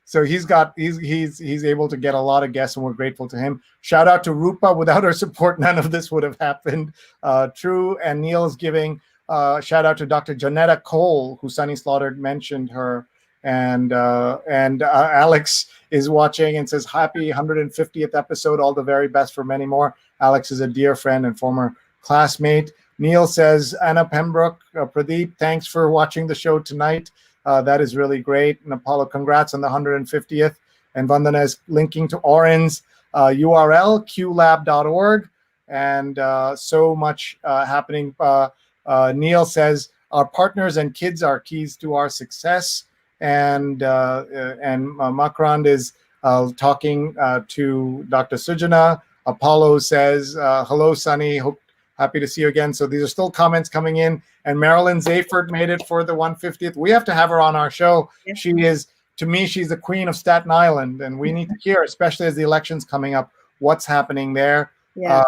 So he's able to get a lot of guests, and we're grateful to him. Shout out to Rupa. Without her support, none of this would have happened. True. And Neil's giving shout out to Dr. Janetta Cole, who Sunny Slaughtered mentioned her. And Alex is watching and says, happy 150th episode. All the very best for many more. Alex is a dear friend and former classmate. Neil says, Anna Pembroke, Pradeep, thanks for watching the show tonight. That is really great. And Apollo, congrats on the 150th. And Vandana is linking to Oren's URL, qlab.org. And so much happening. Neil says, our partners and kids are keys to our success. And Makrand is talking to Dr. Sujana. Apollo says, hello, Sunny. Happy to see you again. So these are still comments coming in. And Marilyn Zayford made it for the 150th. We have to have her on our show. Yes. She is, to me, she's the queen of Staten Island. And we need to hear, especially as the election's coming up, what's happening there. Yeah.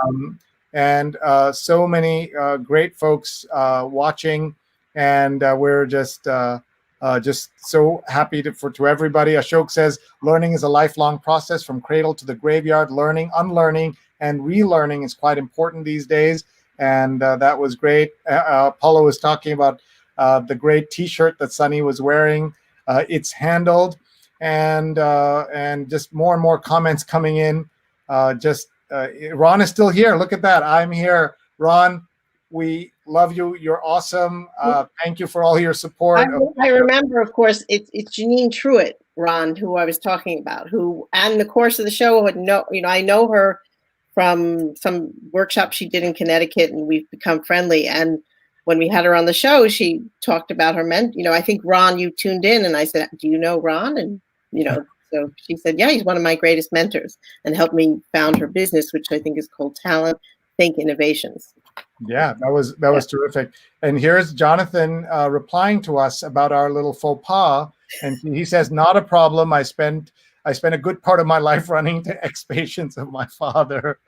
So many great folks watching. And we're just so happy to everybody. Ashok says, learning is a lifelong process from cradle to the graveyard. Learning, unlearning, and relearning is quite important these days. And that was great. Paulo was talking about the great T-shirt that Sunny was wearing. It's handled, and just more and more comments coming in. Ron is still here. Look at that. I'm here. Ron, we love you. You're awesome. Thank you for all your support. I remember, of course, it's Janine Truitt, Ron, who I was talking about, who, and in the course of the show, I know her from some workshop she did in Connecticut, and we've become friendly. And when we had her on the show, she talked about her I think, Ron, you tuned in, and I said, do you know Ron? And, so she said, yeah, he's one of my greatest mentors, and helped me found her business, which I think is called Talent Think Innovations. Yeah, that was terrific. And here's Jonathan replying to us about our little faux pas. And he says, not a problem. I spent I spent a good part of my life running to ex-patients of my father.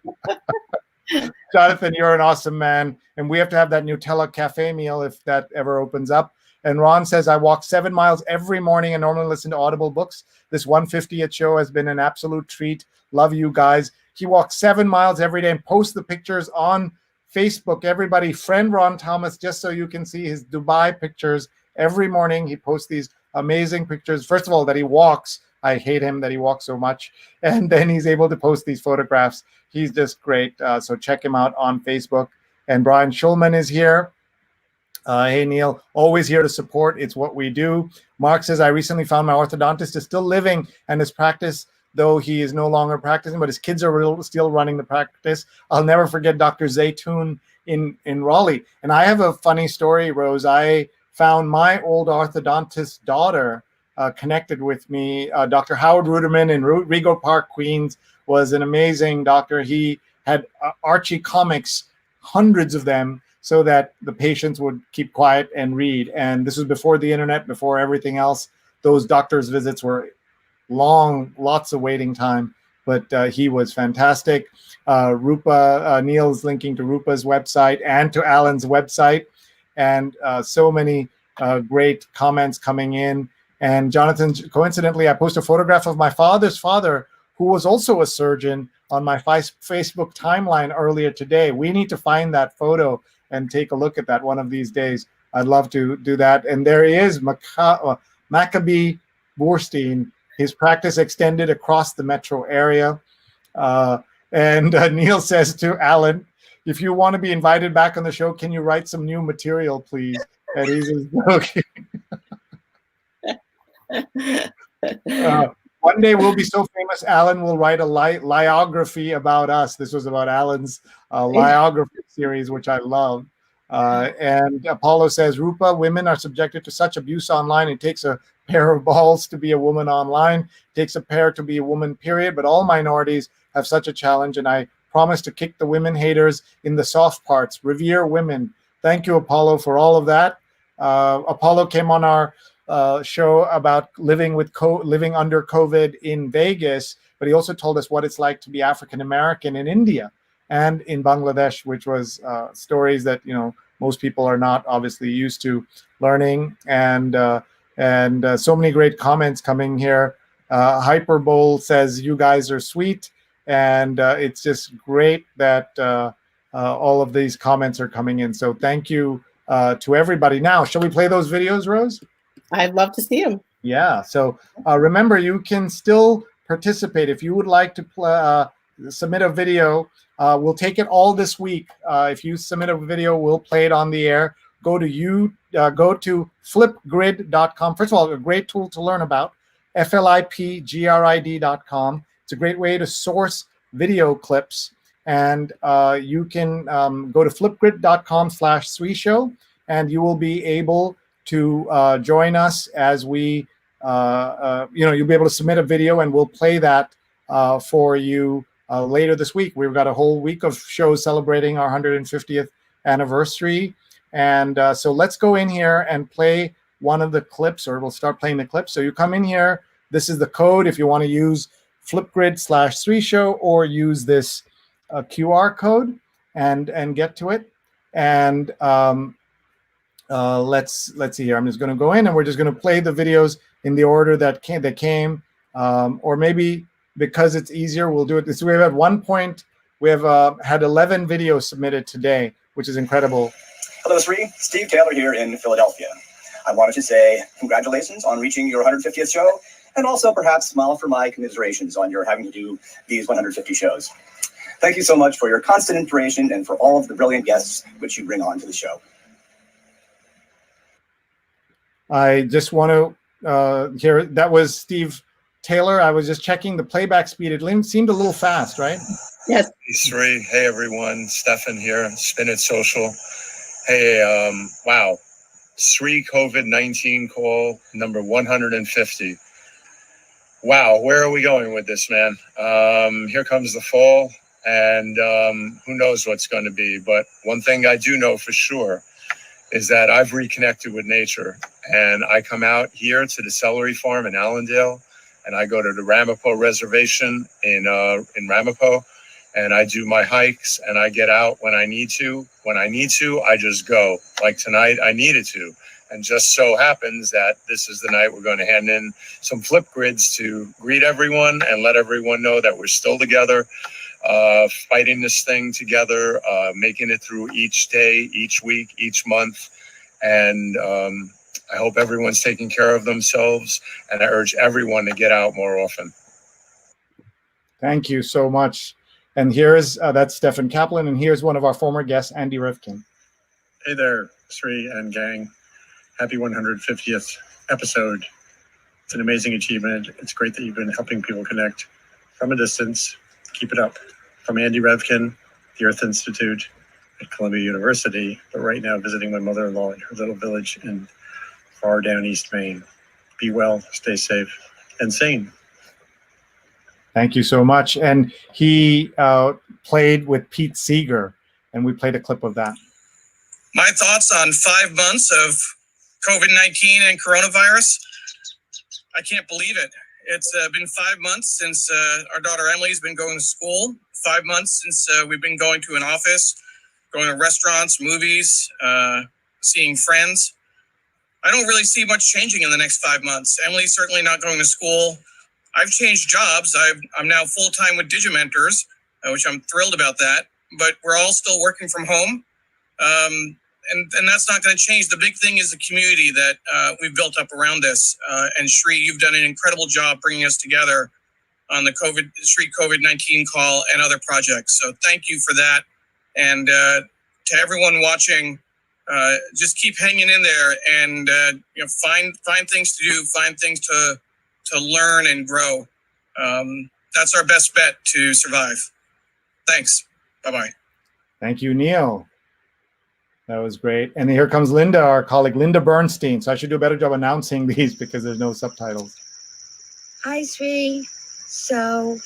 Jonathan, you're an awesome man. And we have to have that Nutella cafe meal if that ever opens up. And Ron says, I walk 7 miles every morning and normally listen to Audible books. This 150th show has been an absolute treat. Love you guys. He walks 7 miles every day and posts the pictures on Facebook. Everybody, friend Ron Thomas, just so you can see his Dubai pictures. Every morning he posts these amazing pictures. First of all, that he walks. I hate him that he walks so much. And then he's able to post these photographs. He's just great. So check him out on Facebook. And Brian Schulman is here. Hey, Neil, always here to support. It's what we do. Mark says, I recently found my orthodontist is still living and his practice, though he is no longer practicing, but his kids are still running the practice. I'll never forget Dr. Zaytoon in Raleigh. And I have a funny story, Rose. I found my old orthodontist daughter connected with me. Dr. Howard Ruderman in Rego Park, Queens, was an amazing doctor. He had Archie comics, hundreds of them, so that the patients would keep quiet and read. And this was before the internet, before everything else. Those doctor's visits were long, lots of waiting time, but he was fantastic. Rupa, Neil's linking to Rupa's website and to Alan's website, and so many great comments coming in. And Jonathan, coincidentally, I posted a photograph of my father's father, who was also a surgeon, on my Facebook timeline earlier today. We need to find that photo and take a look at that one of these days. I'd love to do that. And there he is, Maccabee Borstein. His practice extended across the metro area. And Neil says to Alan, if you want to be invited back on the show, can you write some new material, please? And he's just joking. One day we'll be so famous, Alan will write a Lyography about us. This was about Alan's Lyography series, which I love. And Apollo says, Rupa, women are subjected to such abuse online. It takes a pair of balls to be a woman online. It takes a pair to be a woman, period. But all minorities have such a challenge. And I promise to kick the women haters in the soft parts. Revere women. Thank you, Apollo, for all of that. Apollo came on our show about living under COVID in Vegas, but he also told us what it's like to be African American in India and in Bangladesh, which was stories that most people are not obviously used to learning. And so many great comments coming here. Hyperbole says you guys are sweet, and it's just great that all of these comments are coming in. So thank you to everybody. Now, shall we play those videos, Rose? I'd love to see them. Yeah. So remember, you can still participate if you would like to submit a video. We'll take it all this week. If you submit a video, we'll play it on the air. Go to flipgrid.com. First of all, a great tool to learn about. flipgrid.com. It's a great way to source video clips. And you can go to flipgrid.com/Sree Show, and you will be able to join us as we, you'll be able to submit a video, and we'll play that for you later this week. We've got a whole week of shows celebrating our 150th anniversary. And so let's go in here and play one of the clips, or we'll start playing the clip. So you come in here. This is the code if you want to use flipgrid/Sree Show, or use this QR code and get to it. And let's see here. I'm just going to go in, and we're just going to play the videos in the order that came, or maybe because it's easier, we'll do it this way. We've at one point we have had 11 videos submitted today, which is incredible. Hello, Sree. Steve Taylor here in Philadelphia. I wanted to say congratulations on reaching your 150th show, and also perhaps smile for my commiserations on your having to do these 150 shows. Thank you so much for your constant inspiration and for all of the brilliant guests which you bring on to the show. I just want to hear, that was Steve Taylor. I was just checking the playback speed. It seemed a little fast, right? Yes. Hey, Sree. Hey, everyone. Stefan here, Spin It Social. Hey, wow. Sree COVID-19 call number 150. Wow, where are we going with this, man? Here comes the fall, and who knows what's going to be. But one thing I do know for sure is that I've reconnected with nature, and I come out here to the celery farm in Allendale. and I go to the Ramapo Reservation in Ramapo, and I do my hikes, and I get out when I need to. When I need to, I just go. Like tonight, I needed to. And just so happens that this is the night we're going to hand in some flip grids to greet everyone and let everyone know that we're still together, fighting this thing together, making it through each day, each week, each month. And I hope everyone's taking care of themselves, and I urge everyone to get out more often. Thank you so much. And here's, that's Stefan Kaplan, and here's one of our former guests, Andy Rivkin. Hey there, Sree and gang. Happy 150th episode. It's an amazing achievement. It's great that you've been helping people connect from a distance. Keep it up. From Andy Revkin, the Earth Institute at Columbia University, but right now visiting my mother-in-law in her little village in far down East Maine. Be well, stay safe, and sane. Thank you so much. And he played with Pete Seeger, and we played a clip of that. My thoughts on 5 months of COVID-19 and coronavirus. I can't believe it. It's been 5 months since our daughter Emily's been going to school. 5 months since we've been going to an office, going to restaurants, movies, seeing friends. I don't really see much changing in the next 5 months. Emily's certainly not going to school. I've changed jobs. I'm now full-time with Digimentors, which I'm thrilled about that. But we're all still working from home. And that's not going to change. The big thing is the community that we've built up around this. And Sree, you've done an incredible job bringing us together on the Sree COVID-19 call and other projects. So thank you for that. And to everyone watching, just keep hanging in there and find things to do, find things to learn and grow. That's our best bet to survive. Thanks. Bye-bye. Thank you, Neil. That was great. And here comes Linda, our colleague, Linda Bernstein. So I should do a better job announcing these because there's no subtitles. Hi, Sree. So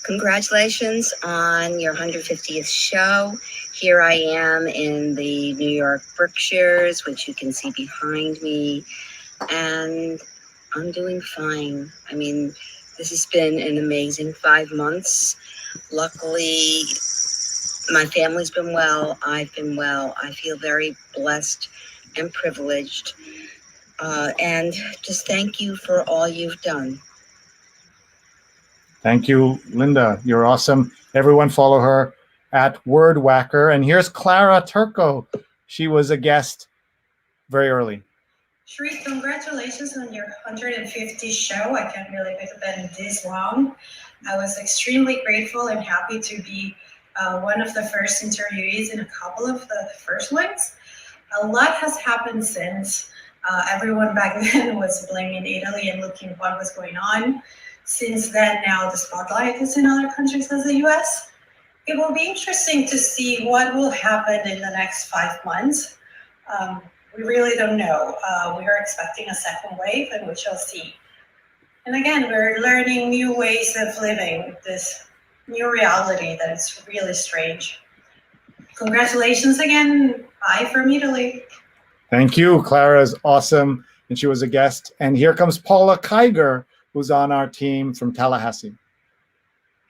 congratulations on your 150th show. Here I am in the New York Berkshires, which you can see behind me. And I'm doing fine. I mean, this has been an amazing 5 months. Luckily, my family's been well. I've been well. I feel very blessed and privileged. And just thank you for all you've done. Thank you, Linda. You're awesome. Everyone follow her at Wordwhacker. And here's Clara Turco. She was a guest very early. Sree, congratulations on your 150th show. I can't believe it had been this long. I was extremely grateful and happy to be one of the first interviewees in a couple of the first ones. A lot has happened since. Everyone back then was blaming Italy and looking at what was going on. Since then, now the spotlight is in other countries as the US. It will be interesting to see what will happen in the next 5 months. We really don't know. We are expecting a second wave, and we shall see. And again, we're learning new ways of living, this new reality that is really strange. Congratulations again. Bye from Italy. Thank you. Clara is awesome, and she was a guest. And here comes Paula Kiger, who's on our team from Tallahassee.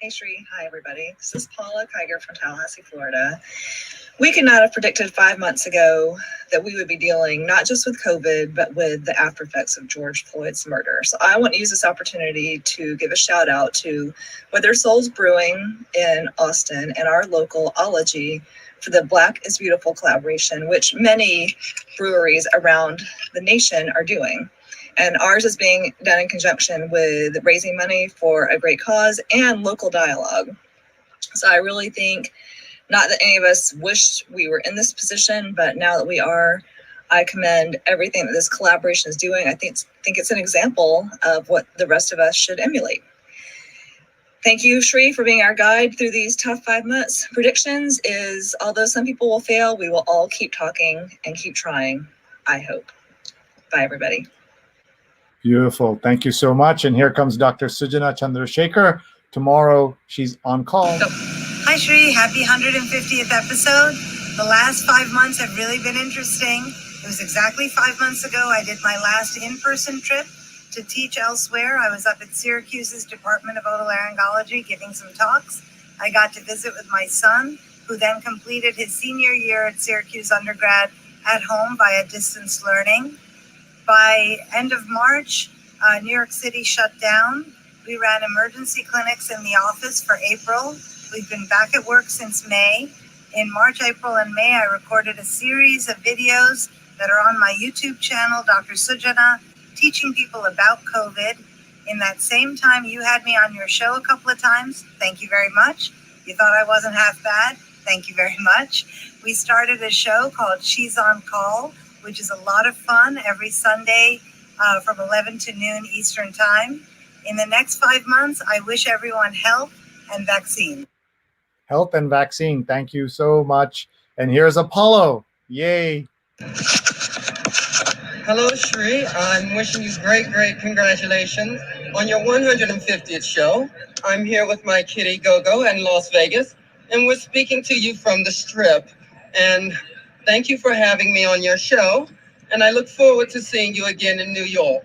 Hey, Sree. Hi, everybody. This is Paula Kiger from Tallahassee, Florida. We could not have predicted 5 months ago that we would be dealing not just with COVID, but with the after effects of George Floyd's murder. So I want to use this opportunity to give a shout out to Whether Souls Brewing in Austin and our local Ology for the Black is Beautiful collaboration, which many breweries around the nation are doing. And ours is being done in conjunction with raising money for a great cause and local dialogue. So I really think, not that any of us wished we were in this position, but now that we are, I commend everything that this collaboration is doing. I think it's an example of what the rest of us should emulate. Thank you, Sree, for being our guide through these tough 5 months. Predictions is, although some people will fail, we will all keep talking and keep trying, I hope. Bye, everybody. Beautiful. Thank you so much. And here comes Dr. Sujana Chandrasekhar. Tomorrow, she's on call. Hi, Sree. Happy 150th episode. The last 5 months have really been interesting. It was exactly 5 months ago I did my last in-person trip to teach elsewhere. I was up at Syracuse's Department of Otolaryngology giving some talks. I got to visit with my son, who then completed his senior year at Syracuse undergrad at home via distance learning. By end of March, New York City shut down. We ran emergency clinics in the office for April. We've been back at work since May. In March, April, and May, I recorded a series of videos that are on my YouTube channel, Dr. Sujana, teaching people about COVID. In that same time, you had me on your show a couple of times. Thank you very much. You thought I wasn't half bad. Thank you very much. We started a show called She's on Call, which is a lot of fun every Sunday from 11 to noon Eastern Time. In the next 5 months, I wish everyone health and vaccine. Health and vaccine. Thank you so much. And here's Apollo. Yay. Hello, Sree. I'm wishing you great congratulations on your 150th show. I'm here with my kitty Gogo in Las Vegas, and we're speaking to you from the Strip. And thank you for having me on your show, and I look forward to seeing you again in New York.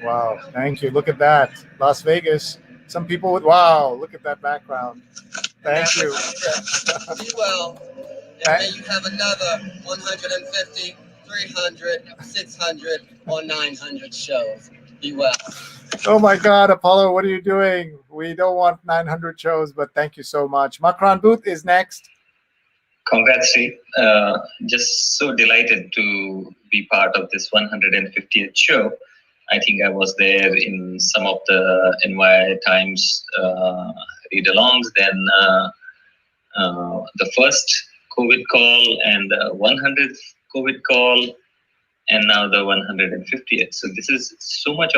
Wow, thank you. Look at that. Las Vegas. Some people would, wow, look at that background. Thank you. Be well, and may you have another 150, 300, 600, or 900 shows. Be well. Oh my God, Apollo, what are you doing? We don't want 900 shows, but thank you so much. Makran Booth is next. Congrats, Sree. Just so delighted to be part of this 150th show. I think I was there in some of the NY Times read-alongs, then the first COVID call and the 100th COVID call, and now the 150th. So this is so much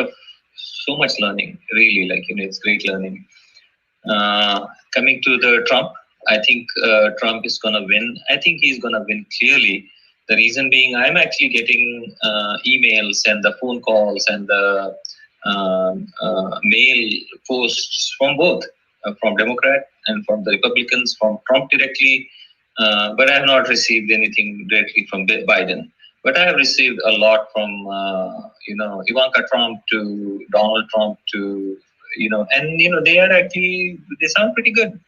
learning, really, it's great learning. Coming to the Trump, I think Trump is going to win. I think he's going to win clearly. The reason being, I'm actually getting emails and the phone calls and the mail posts from both, from Democrat and from the Republicans, from Trump directly. But I have not received anything directly from Biden. But I have received a lot from, Ivanka Trump to Donald Trump to, and, they sound pretty good,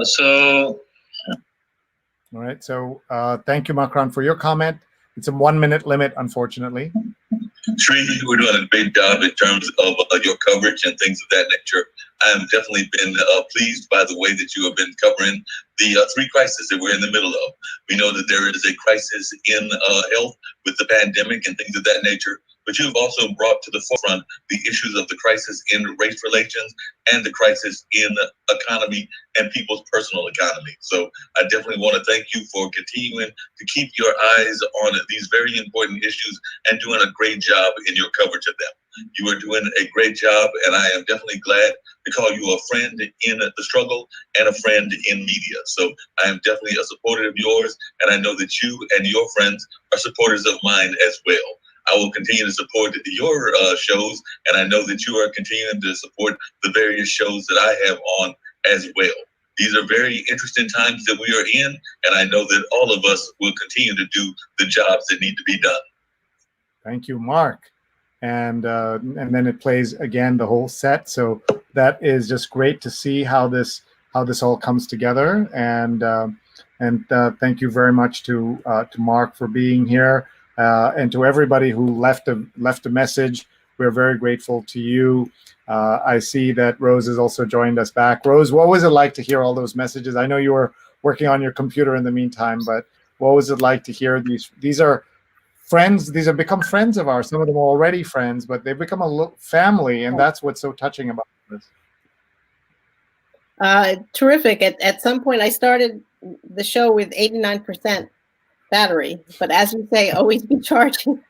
so. All right. So thank you, Makran, for your comment. It's a 1 minute limit, unfortunately. Sree, you were doing a great job in terms of your coverage and things of that nature. I have definitely been pleased by the way that you have been covering the three crises that we're in the middle of. We know that there is a crisis in health with the pandemic and things of that nature, but you've also brought to the forefront the issues of the crisis in race relations and the crisis in economy and people's personal economy. So I definitely want to thank you for continuing to keep your eyes on these very important issues and doing a great job in your coverage of them. You are doing a great job, and I am definitely glad to call you a friend in the struggle and a friend in media. So I am definitely a supporter of yours, and I know that you and your friends are supporters of mine as well. I will continue to support your shows, and I know that you are continuing to support the various shows that I have on as well. These are very interesting times that we are in, and I know that all of us will continue to do the jobs that need to be done. Thank you, Mark. And then it plays again the whole set. So that is just great to see how this all comes together. And thank you very much to Mark for being here, and to everybody who left a message. We're very grateful to you. I see that Rose has also joined us back. Rose, what was it like to hear all those messages? I know you were working on your computer in the meantime, but what was it like to hear these? These are friends. These have become friends of ours. Some of them are already friends, but they've become a family, and that's what's so touching about this. Terrific. At some point, I started the show with 89% battery, but as you say, always be charging.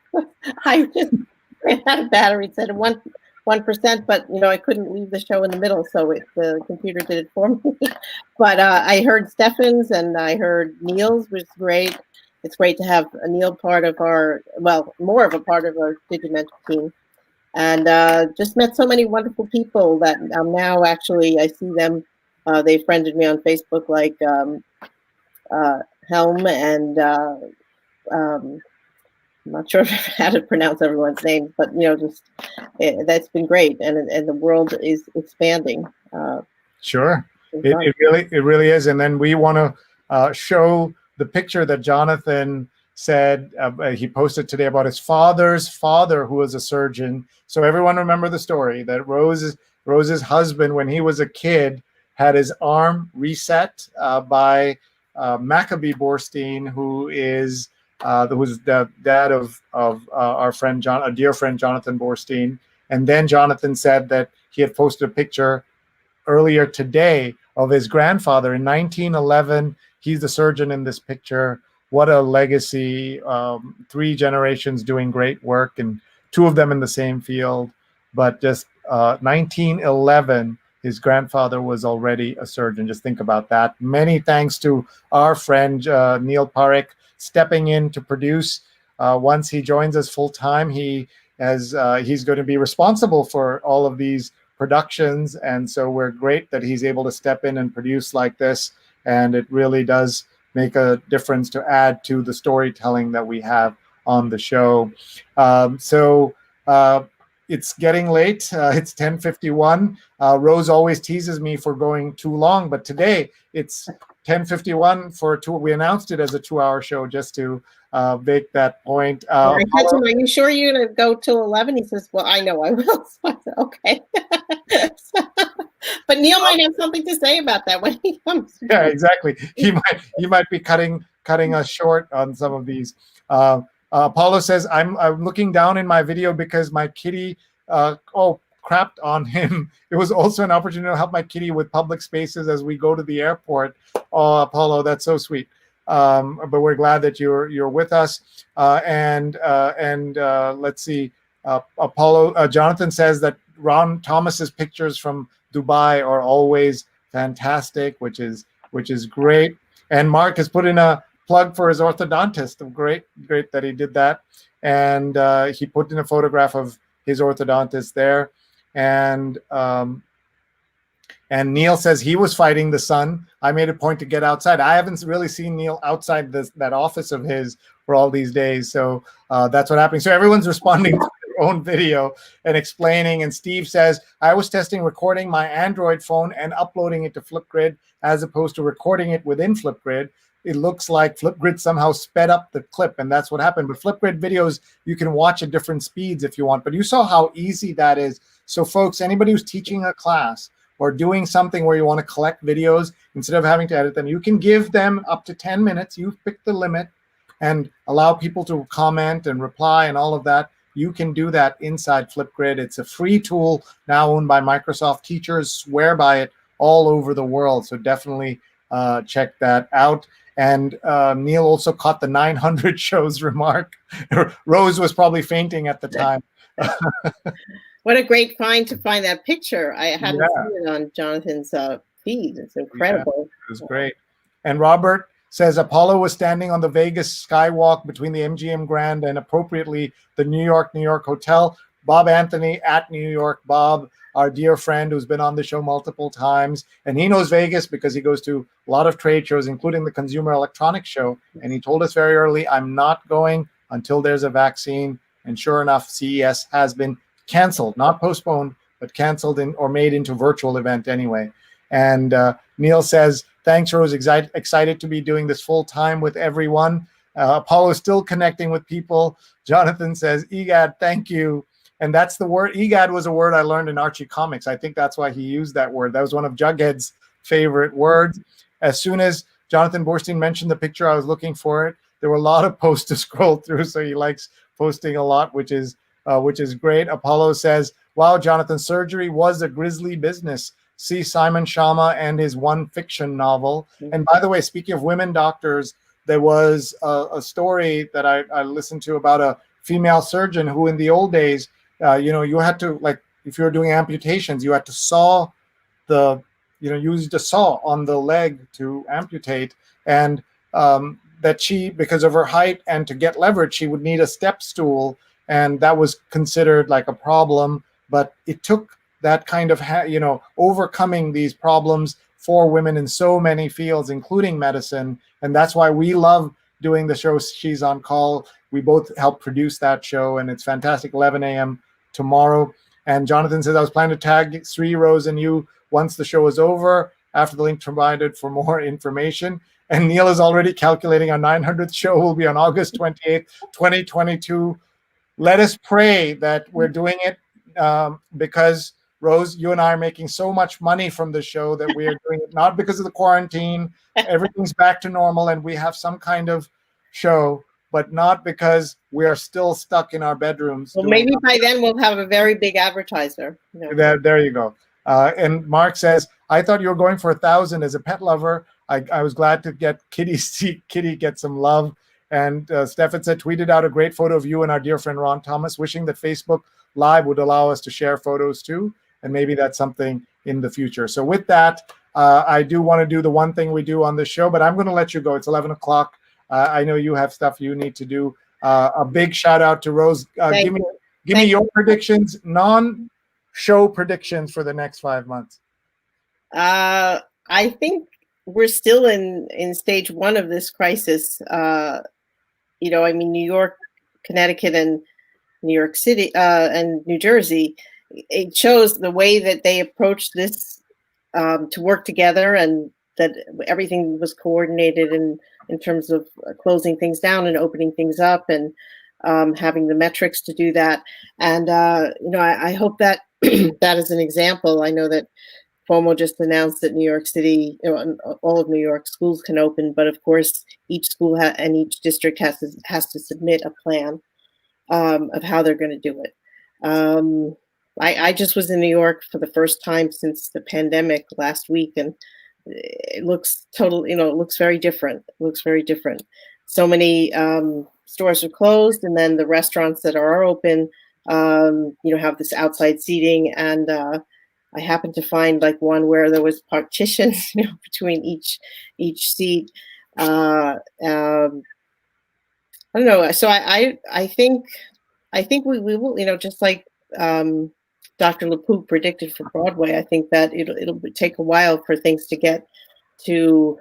I just ran out of battery. It said 1%, but I couldn't leave the show in the middle, so the computer did it for me. But I heard Stefan's and I heard Neil's, which is great. It's great to have Neil part of more of a part of our Digimentors team. And just met so many wonderful people that now actually I see them. They friended me on Facebook, like Helm and I'm not sure how to pronounce everyone's name, but just that's been great, and the world is expanding. Sure, it really is. And then we want to show the picture that Jonathan said he posted today about his father's father, who was a surgeon. So everyone remember the story that Rose's husband, when he was a kid, had his arm reset by Maccabee Borstein, who's the dad of our friend a dear friend Jonathan Borstein. And then Jonathan said that he had posted a picture earlier today of his grandfather in 1911. He's the surgeon in this picture. What a legacy. 3 generations doing great work, and 2 of them in the same field. But just 1911, his grandfather was already a surgeon. Just think about that. Many thanks to our friend Neil Parekh stepping in to produce. Once he joins us full time, he's going to be responsible for all of these productions, and so we're great that he's able to step in and produce like this, and it really does make a difference to add to the storytelling that we have on the show. It's getting late. It's 10:51. Rose always teases me for going too long, but today it's 10:51 for 2. We announced it as a 2-hour show just to make that point. I said to him, "Are you sure you're going to go till 11?" He says, "Well, I know I will." So I said, "Okay." But Neil might have something to say about that when he comes. Yeah, exactly. He might be cutting us short on some of these. Apollo says, I'm looking down in my video because my kitty crapped on him. It was also an opportunity to help my kitty with public spaces as we go to the airport. Oh, Apollo, that's so sweet. But we're glad that you're with us. And let's see. Apollo, Jonathan says that Ron Thomas's pictures from Dubai are always fantastic, which is great. And Mark has put in a plug for his orthodontist. Great that he did that. And he put in a photograph of his orthodontist there. And Neil says he was fighting the sun. I made a point to get outside. I haven't really seen Neil outside that office of his for all these days. So that's what happened. So everyone's responding to their own video and explaining. And Steve says, I was testing recording my Android phone and uploading it to Flipgrid as opposed to recording it within Flipgrid. It looks like Flipgrid somehow sped up the clip, and that's what happened. But Flipgrid videos, you can watch at different speeds if you want. But you saw how easy that is. So folks, anybody who's teaching a class or doing something where you want to collect videos, instead of having to edit them, you can give them up to 10 minutes. You pick the limit and allow people to comment and reply and all of that. You can do that inside Flipgrid. It's a free tool now owned by Microsoft. Teachers swear by it all over the world. So definitely check that out. And Neil also caught the 900 shows remark. Rose was probably fainting at the time. What a great find to find that picture. I hadn't seen it on Jonathan's feed. It's incredible. Yeah, it was great. And Robert says Apollo was standing on the Vegas skywalk between the MGM Grand and appropriately the New York Hotel. Bob Anthony at New York. Bob, our dear friend who's been on the show multiple times, and he knows Vegas because he goes to a lot of trade shows, including the Consumer Electronics Show. And he told us very early, I'm not going until there's a vaccine. And sure enough, CES has been canceled, not postponed, but canceled or made into virtual event anyway. And Neil says, thanks, Rose. Excited to be doing this full time with everyone. Apollo is still connecting with people. Jonathan says, EGAD, thank you. And that's the word. EGAD was a word I learned in Archie Comics. I think that's why he used that word. That was one of Jughead's favorite words. As soon as Jonathan Borstein mentioned the picture, I was looking for it. There were a lot of posts to scroll through, so he likes posting a lot, which is great. Apollo says, wow, Jonathan, surgery was a grisly business. See Simon Sharma and his one fiction novel. And by the way, speaking of women doctors, there was a story that I listened to about a female surgeon who in the old days, you had to, like, if you were doing amputations, you had to saw use a saw on the leg to amputate. And that she, because of her height and to get leverage, she would need a step stool. And that was considered like a problem. But it took that kind of, overcoming these problems for women in so many fields, including medicine. And that's why we love doing the show She's on Call. We both help produce that show, and it's fantastic. 11 a.m. tomorrow. And Jonathan says, I was planning to tag Sree, Rose, and you once the show is over, after the link provided for more information. And Neil is already calculating our 900th show will be on August 28th, 2022. Let us pray that we're doing it because, Rose, you and I are making so much money from the show that we are doing it not because of the quarantine. Everything's back to normal and we have some kind of show, but not because we are still stuck in our bedrooms. Well, maybe by then we'll have a very big advertiser. There you go. And Mark says, I thought you were going for 1,000 as a pet lover. I was glad to get Kitty get some love. And Stefan said, tweeted out a great photo of you and our dear friend Ron Thomas, wishing that Facebook Live would allow us to share photos too. And maybe that's something in the future. So with that, I do want to do the one thing we do on this show, but I'm going to let you go. It's 11 o'clock. I know you have stuff you need to do. A big shout out to Rose. Give me your predictions, non-show predictions for the next 5 months. I think we're still in stage one of this crisis. You know, I mean, New York, Connecticut, and New York City and New Jersey, it shows the way that they approached this to work together, and that everything was coordinated in terms of closing things down and opening things up, and having the metrics to do that. And you know, I hope that that is an example. I know that Cuomo just announced that New York City, you know, all of New York schools can open, but of course, each school and each district has to submit a plan of how they're going to do it. I just was in New York for the first time since the pandemic last week, and it looks totally, you know, it looks very different. It looks very different. So many stores are closed, and then the restaurants that are open, you know, have this outside seating, and I happened to find like one where there was partitions, you know, between each seat. I don't know. So I think we will, you know, just like Dr. LaPook predicted for Broadway. I think that it'll take a while for things to get to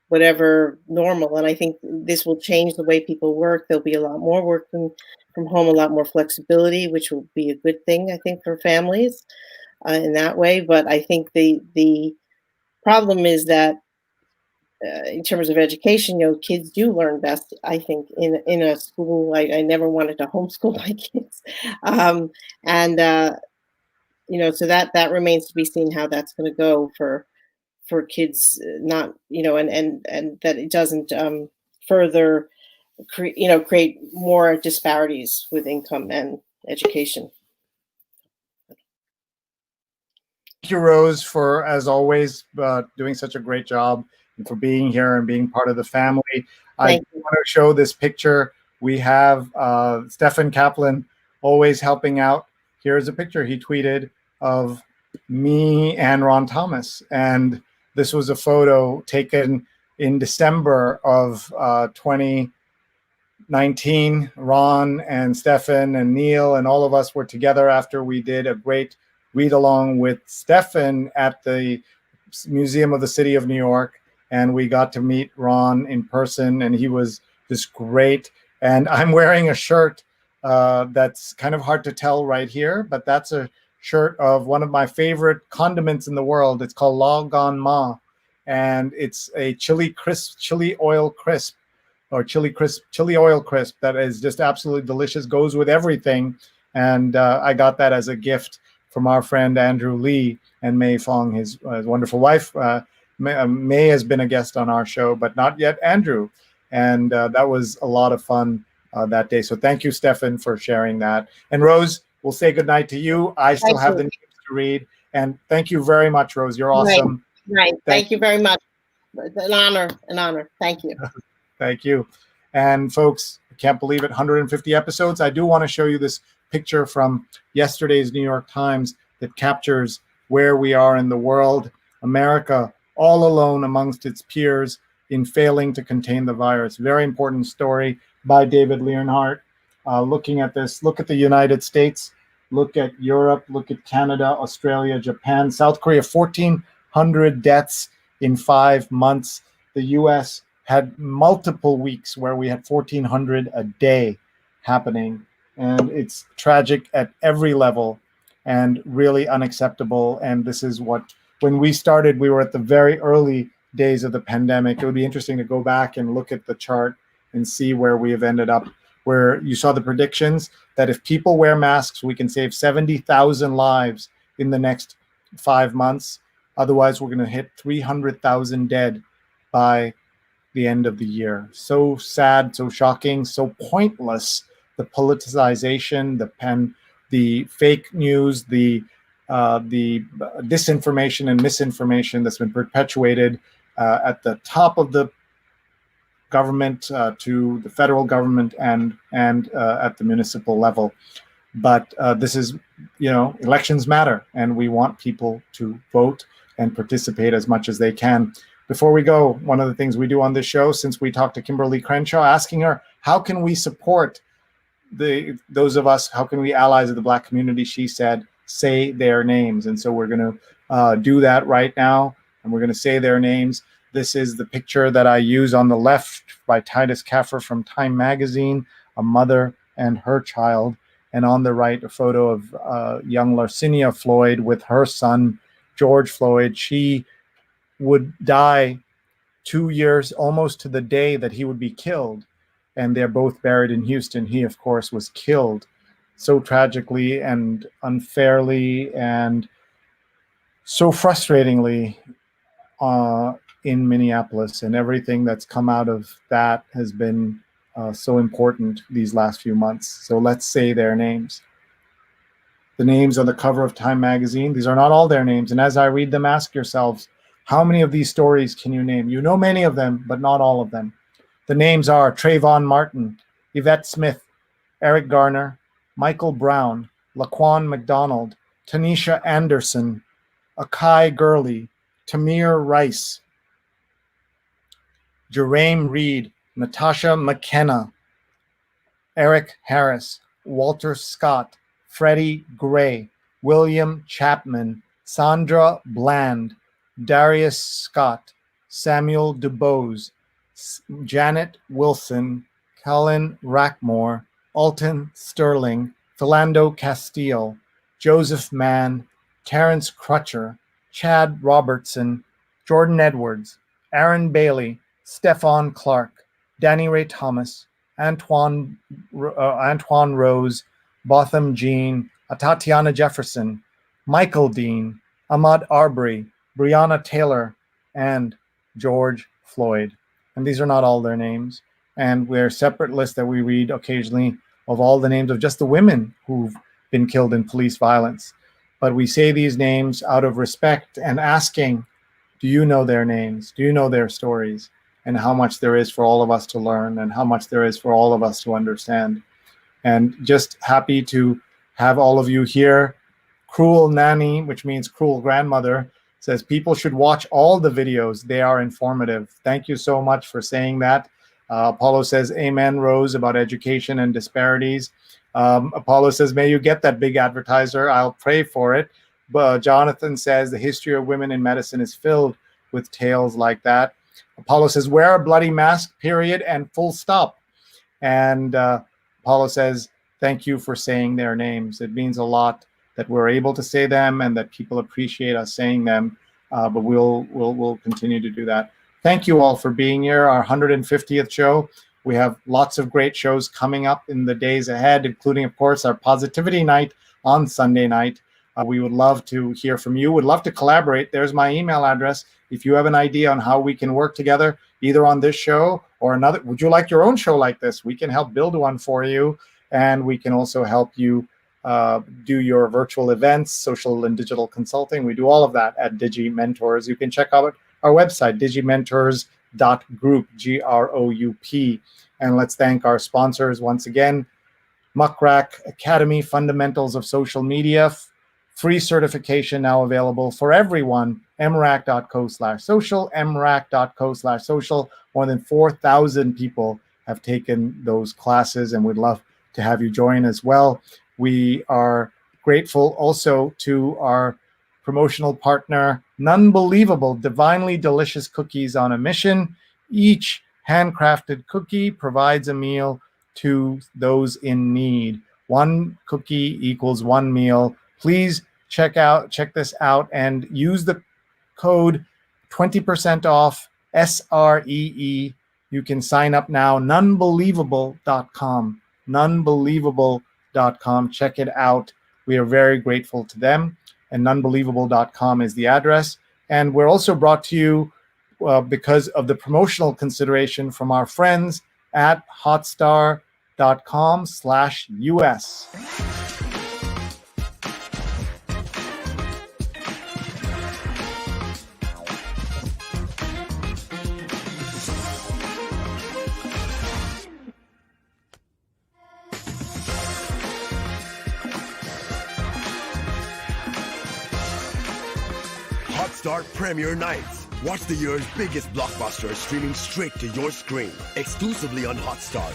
whatever normal, and I think this will change the way people work. There'll be a lot more working from home, a lot more flexibility, which will be a good thing, I think, for families. In that way, but I think the problem is that in terms of education, you know, kids do learn best, I think, in a school. I never wanted to homeschool my kids, and you know, so that remains to be seen how that's going to go for kids. Not, you know, and that it doesn't further create more disparities with income and education. Thank you, Rose, for, as always, doing such a great job, and for being here and being part of the family. I want to show this picture. We have Stefan Kaplan always helping out. Here's a picture he tweeted of me and Ron Thomas. And this was a photo taken in December of 2019. Ron and Stefan and Neil and all of us were together after we did a great read along with Stefan at the Museum of the City of New York, and we got to meet Ron in person, and he was just great. And I'm wearing a shirt that's kind of hard to tell right here, but that's a shirt of one of my favorite condiments in the world. It's called La Gan Ma, and it's a chili oil crisp that is just absolutely delicious, goes with everything. And I got that as a gift from our friend Andrew Lee and May Fong, his wonderful wife. May has been a guest on our show, but not yet Andrew. And that was a lot of fun that day. So thank you, Stefan, for sharing that. And Rose, we'll say goodnight to you. I still have the names to read. And thank you very much, Rose. You're awesome. Right. Thank you very much. An honor. Thank you. Thank you. And folks, I can't believe it, 150 episodes. I do want to show you this picture from yesterday's New York Times that captures where we are in the world. America all alone amongst its peers in failing to contain the virus. Very important story by David Earhart. Looking at this, look at the United States, look at Europe, look at Canada, Australia, Japan, South Korea, 1,400 deaths in 5 months. The US had multiple weeks where we had 1,400 a day happening, and it's tragic at every level and really unacceptable. And this is what, when we started, we were at the very early days of the pandemic. It would be interesting to go back and look at the chart and see where we have ended up, where you saw the predictions that if people wear masks, we can save 70,000 lives in the next 5 months. Otherwise, we're going to hit 300,000 dead by the end of the year. So sad, so shocking, so pointless. The politicization, the fake news, the disinformation and misinformation that's been perpetuated at the top of the government to the federal government and at the municipal level. But this is, elections matter, and we want people to vote and participate as much as they can. Before we go, one of the things we do on this show, since we talked to Kimberly Crenshaw, asking her, how can we support those of us, how can we allies of the Black community, she said, say their names. And so we're going to do that right now, and we're going to say their names. This is the picture that I use on the left by Titus Kaffer from Time Magazine, a mother and her child. And on the right, a photo of young Larcinia Floyd with her son, George Floyd. She would die 2 years, almost to the day that he would be killed. And they're both buried in Houston. He, of course, was killed so tragically and unfairly and so frustratingly in Minneapolis. And everything that's come out of that has been so important these last few months. So let's say their names. The names on the cover of Time Magazine, these are not all their names. And as I read them, ask yourselves, how many of these stories can you name? You know many of them, but not all of them. The names are Trayvon Martin, Yvette Smith, Eric Garner, Michael Brown, Laquan McDonald, Tanisha Anderson, Akai Gurley, Tamir Rice, Jerame Reed, Natasha McKenna, Eric Harris, Walter Scott, Freddie Gray, William Chapman, Sandra Bland, Darius Scott, Samuel DuBose, Janet Wilson, Colin Rackmore, Alton Sterling, Philando Castile, Joseph Mann, Terrence Crutcher, Chad Robertson, Jordan Edwards, Aaron Bailey, Stefan Clark, Danny Ray Thomas, Antoine Rose, Botham Jean, Tatiana Jefferson, Michael Dean, Ahmaud Arbery, Breonna Taylor, and George Floyd. And these are not all their names. And we're a separate list that we read occasionally of all the names of just the women who've been killed in police violence. But we say these names out of respect and asking, do you know their names? Do you know their stories? And how much there is for all of us to learn, and how much there is for all of us to understand. And just happy to have all of you here. Cruel Nanny, which means cruel grandmother, says people should watch all the videos. They are informative. Thank you so much for saying that. Apollo says, amen, Rose, about education and disparities. Apollo says, may you get that big advertiser. I'll pray for it. But Jonathan says, the history of women in medicine is filled with tales like that. Apollo says, wear a bloody mask, period, and full stop. And Apollo says, thank you for saying their names. It means a lot that we're able to say them and that people appreciate us saying them. But we'll continue to do that. Thank you all for being here. Our 150th show. We have lots of great shows coming up in the days ahead, including, of course, our Positivity Night on Sunday night. We would love to hear from you. Would love to collaborate. There's my email address. If you have an idea on how we can work together, either on this show or another, would you like your own show like this? We can help build one for you. And we can also help you do your virtual events, social and digital consulting. We do all of that at Digimentors. You can check out our website, digimentors.group, Group. And let's thank our sponsors once again. Muckrack Academy, Fundamentals of Social Media, free certification now available for everyone. mrac.co/social, mrac.co/social. More than 4,000 people have taken those classes, and we'd love to have you join as well. We are grateful also to our promotional partner, Nunbelievable, Divinely Delicious Cookies on a Mission. Each handcrafted cookie provides a meal to those in need. One cookie equals one meal. Please check this out and use the code 20% off SREE. You can sign up now, nonbelievable.com. Nonbelievable.com. Check it out. We are very grateful to them, and nonbelievable.com is the address. And we're also brought to you because of the promotional consideration from our friends at hotstar.com/US. Hotstar Premiere Nights. Watch the year's biggest blockbusters streaming straight to your screen, exclusively on Hotstar.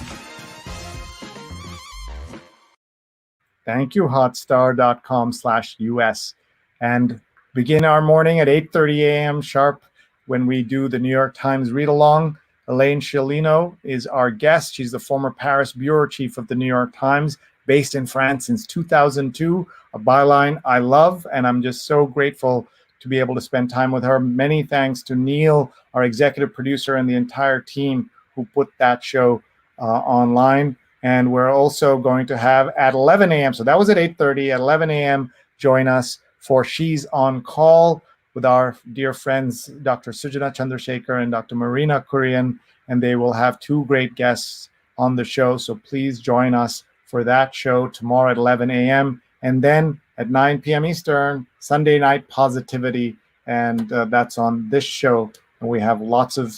Thank you, hotstar.com/US. And begin our morning at 8:30 a.m. sharp when we do the New York Times read along. Elaine Sciolino is our guest. She's the former Paris bureau chief of the New York Times, based in France since 2002, a byline I love, and I'm just so grateful to be able to spend time with her. Many thanks to Neil, our executive producer, and the entire team who put that show online. And we're also going to have at 11 a.m., so that was at 8:30, at 11 a.m., join us for She's on Call with our dear friends, Dr. Sujana Chandrasekhar and Dr. Marina Kurian, and they will have two great guests on the show. So please join us for that show tomorrow at 11 a.m. And then at 9 p.m. Eastern, Sunday Night Positivity, and that's on this show. And we have lots of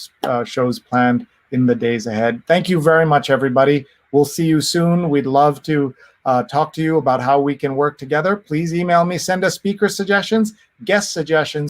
shows planned in the days ahead. Thank you very much, everybody. We'll see you soon. We'd love to talk to you about how we can work together. Please email me, send us speaker suggestions, guest suggestions.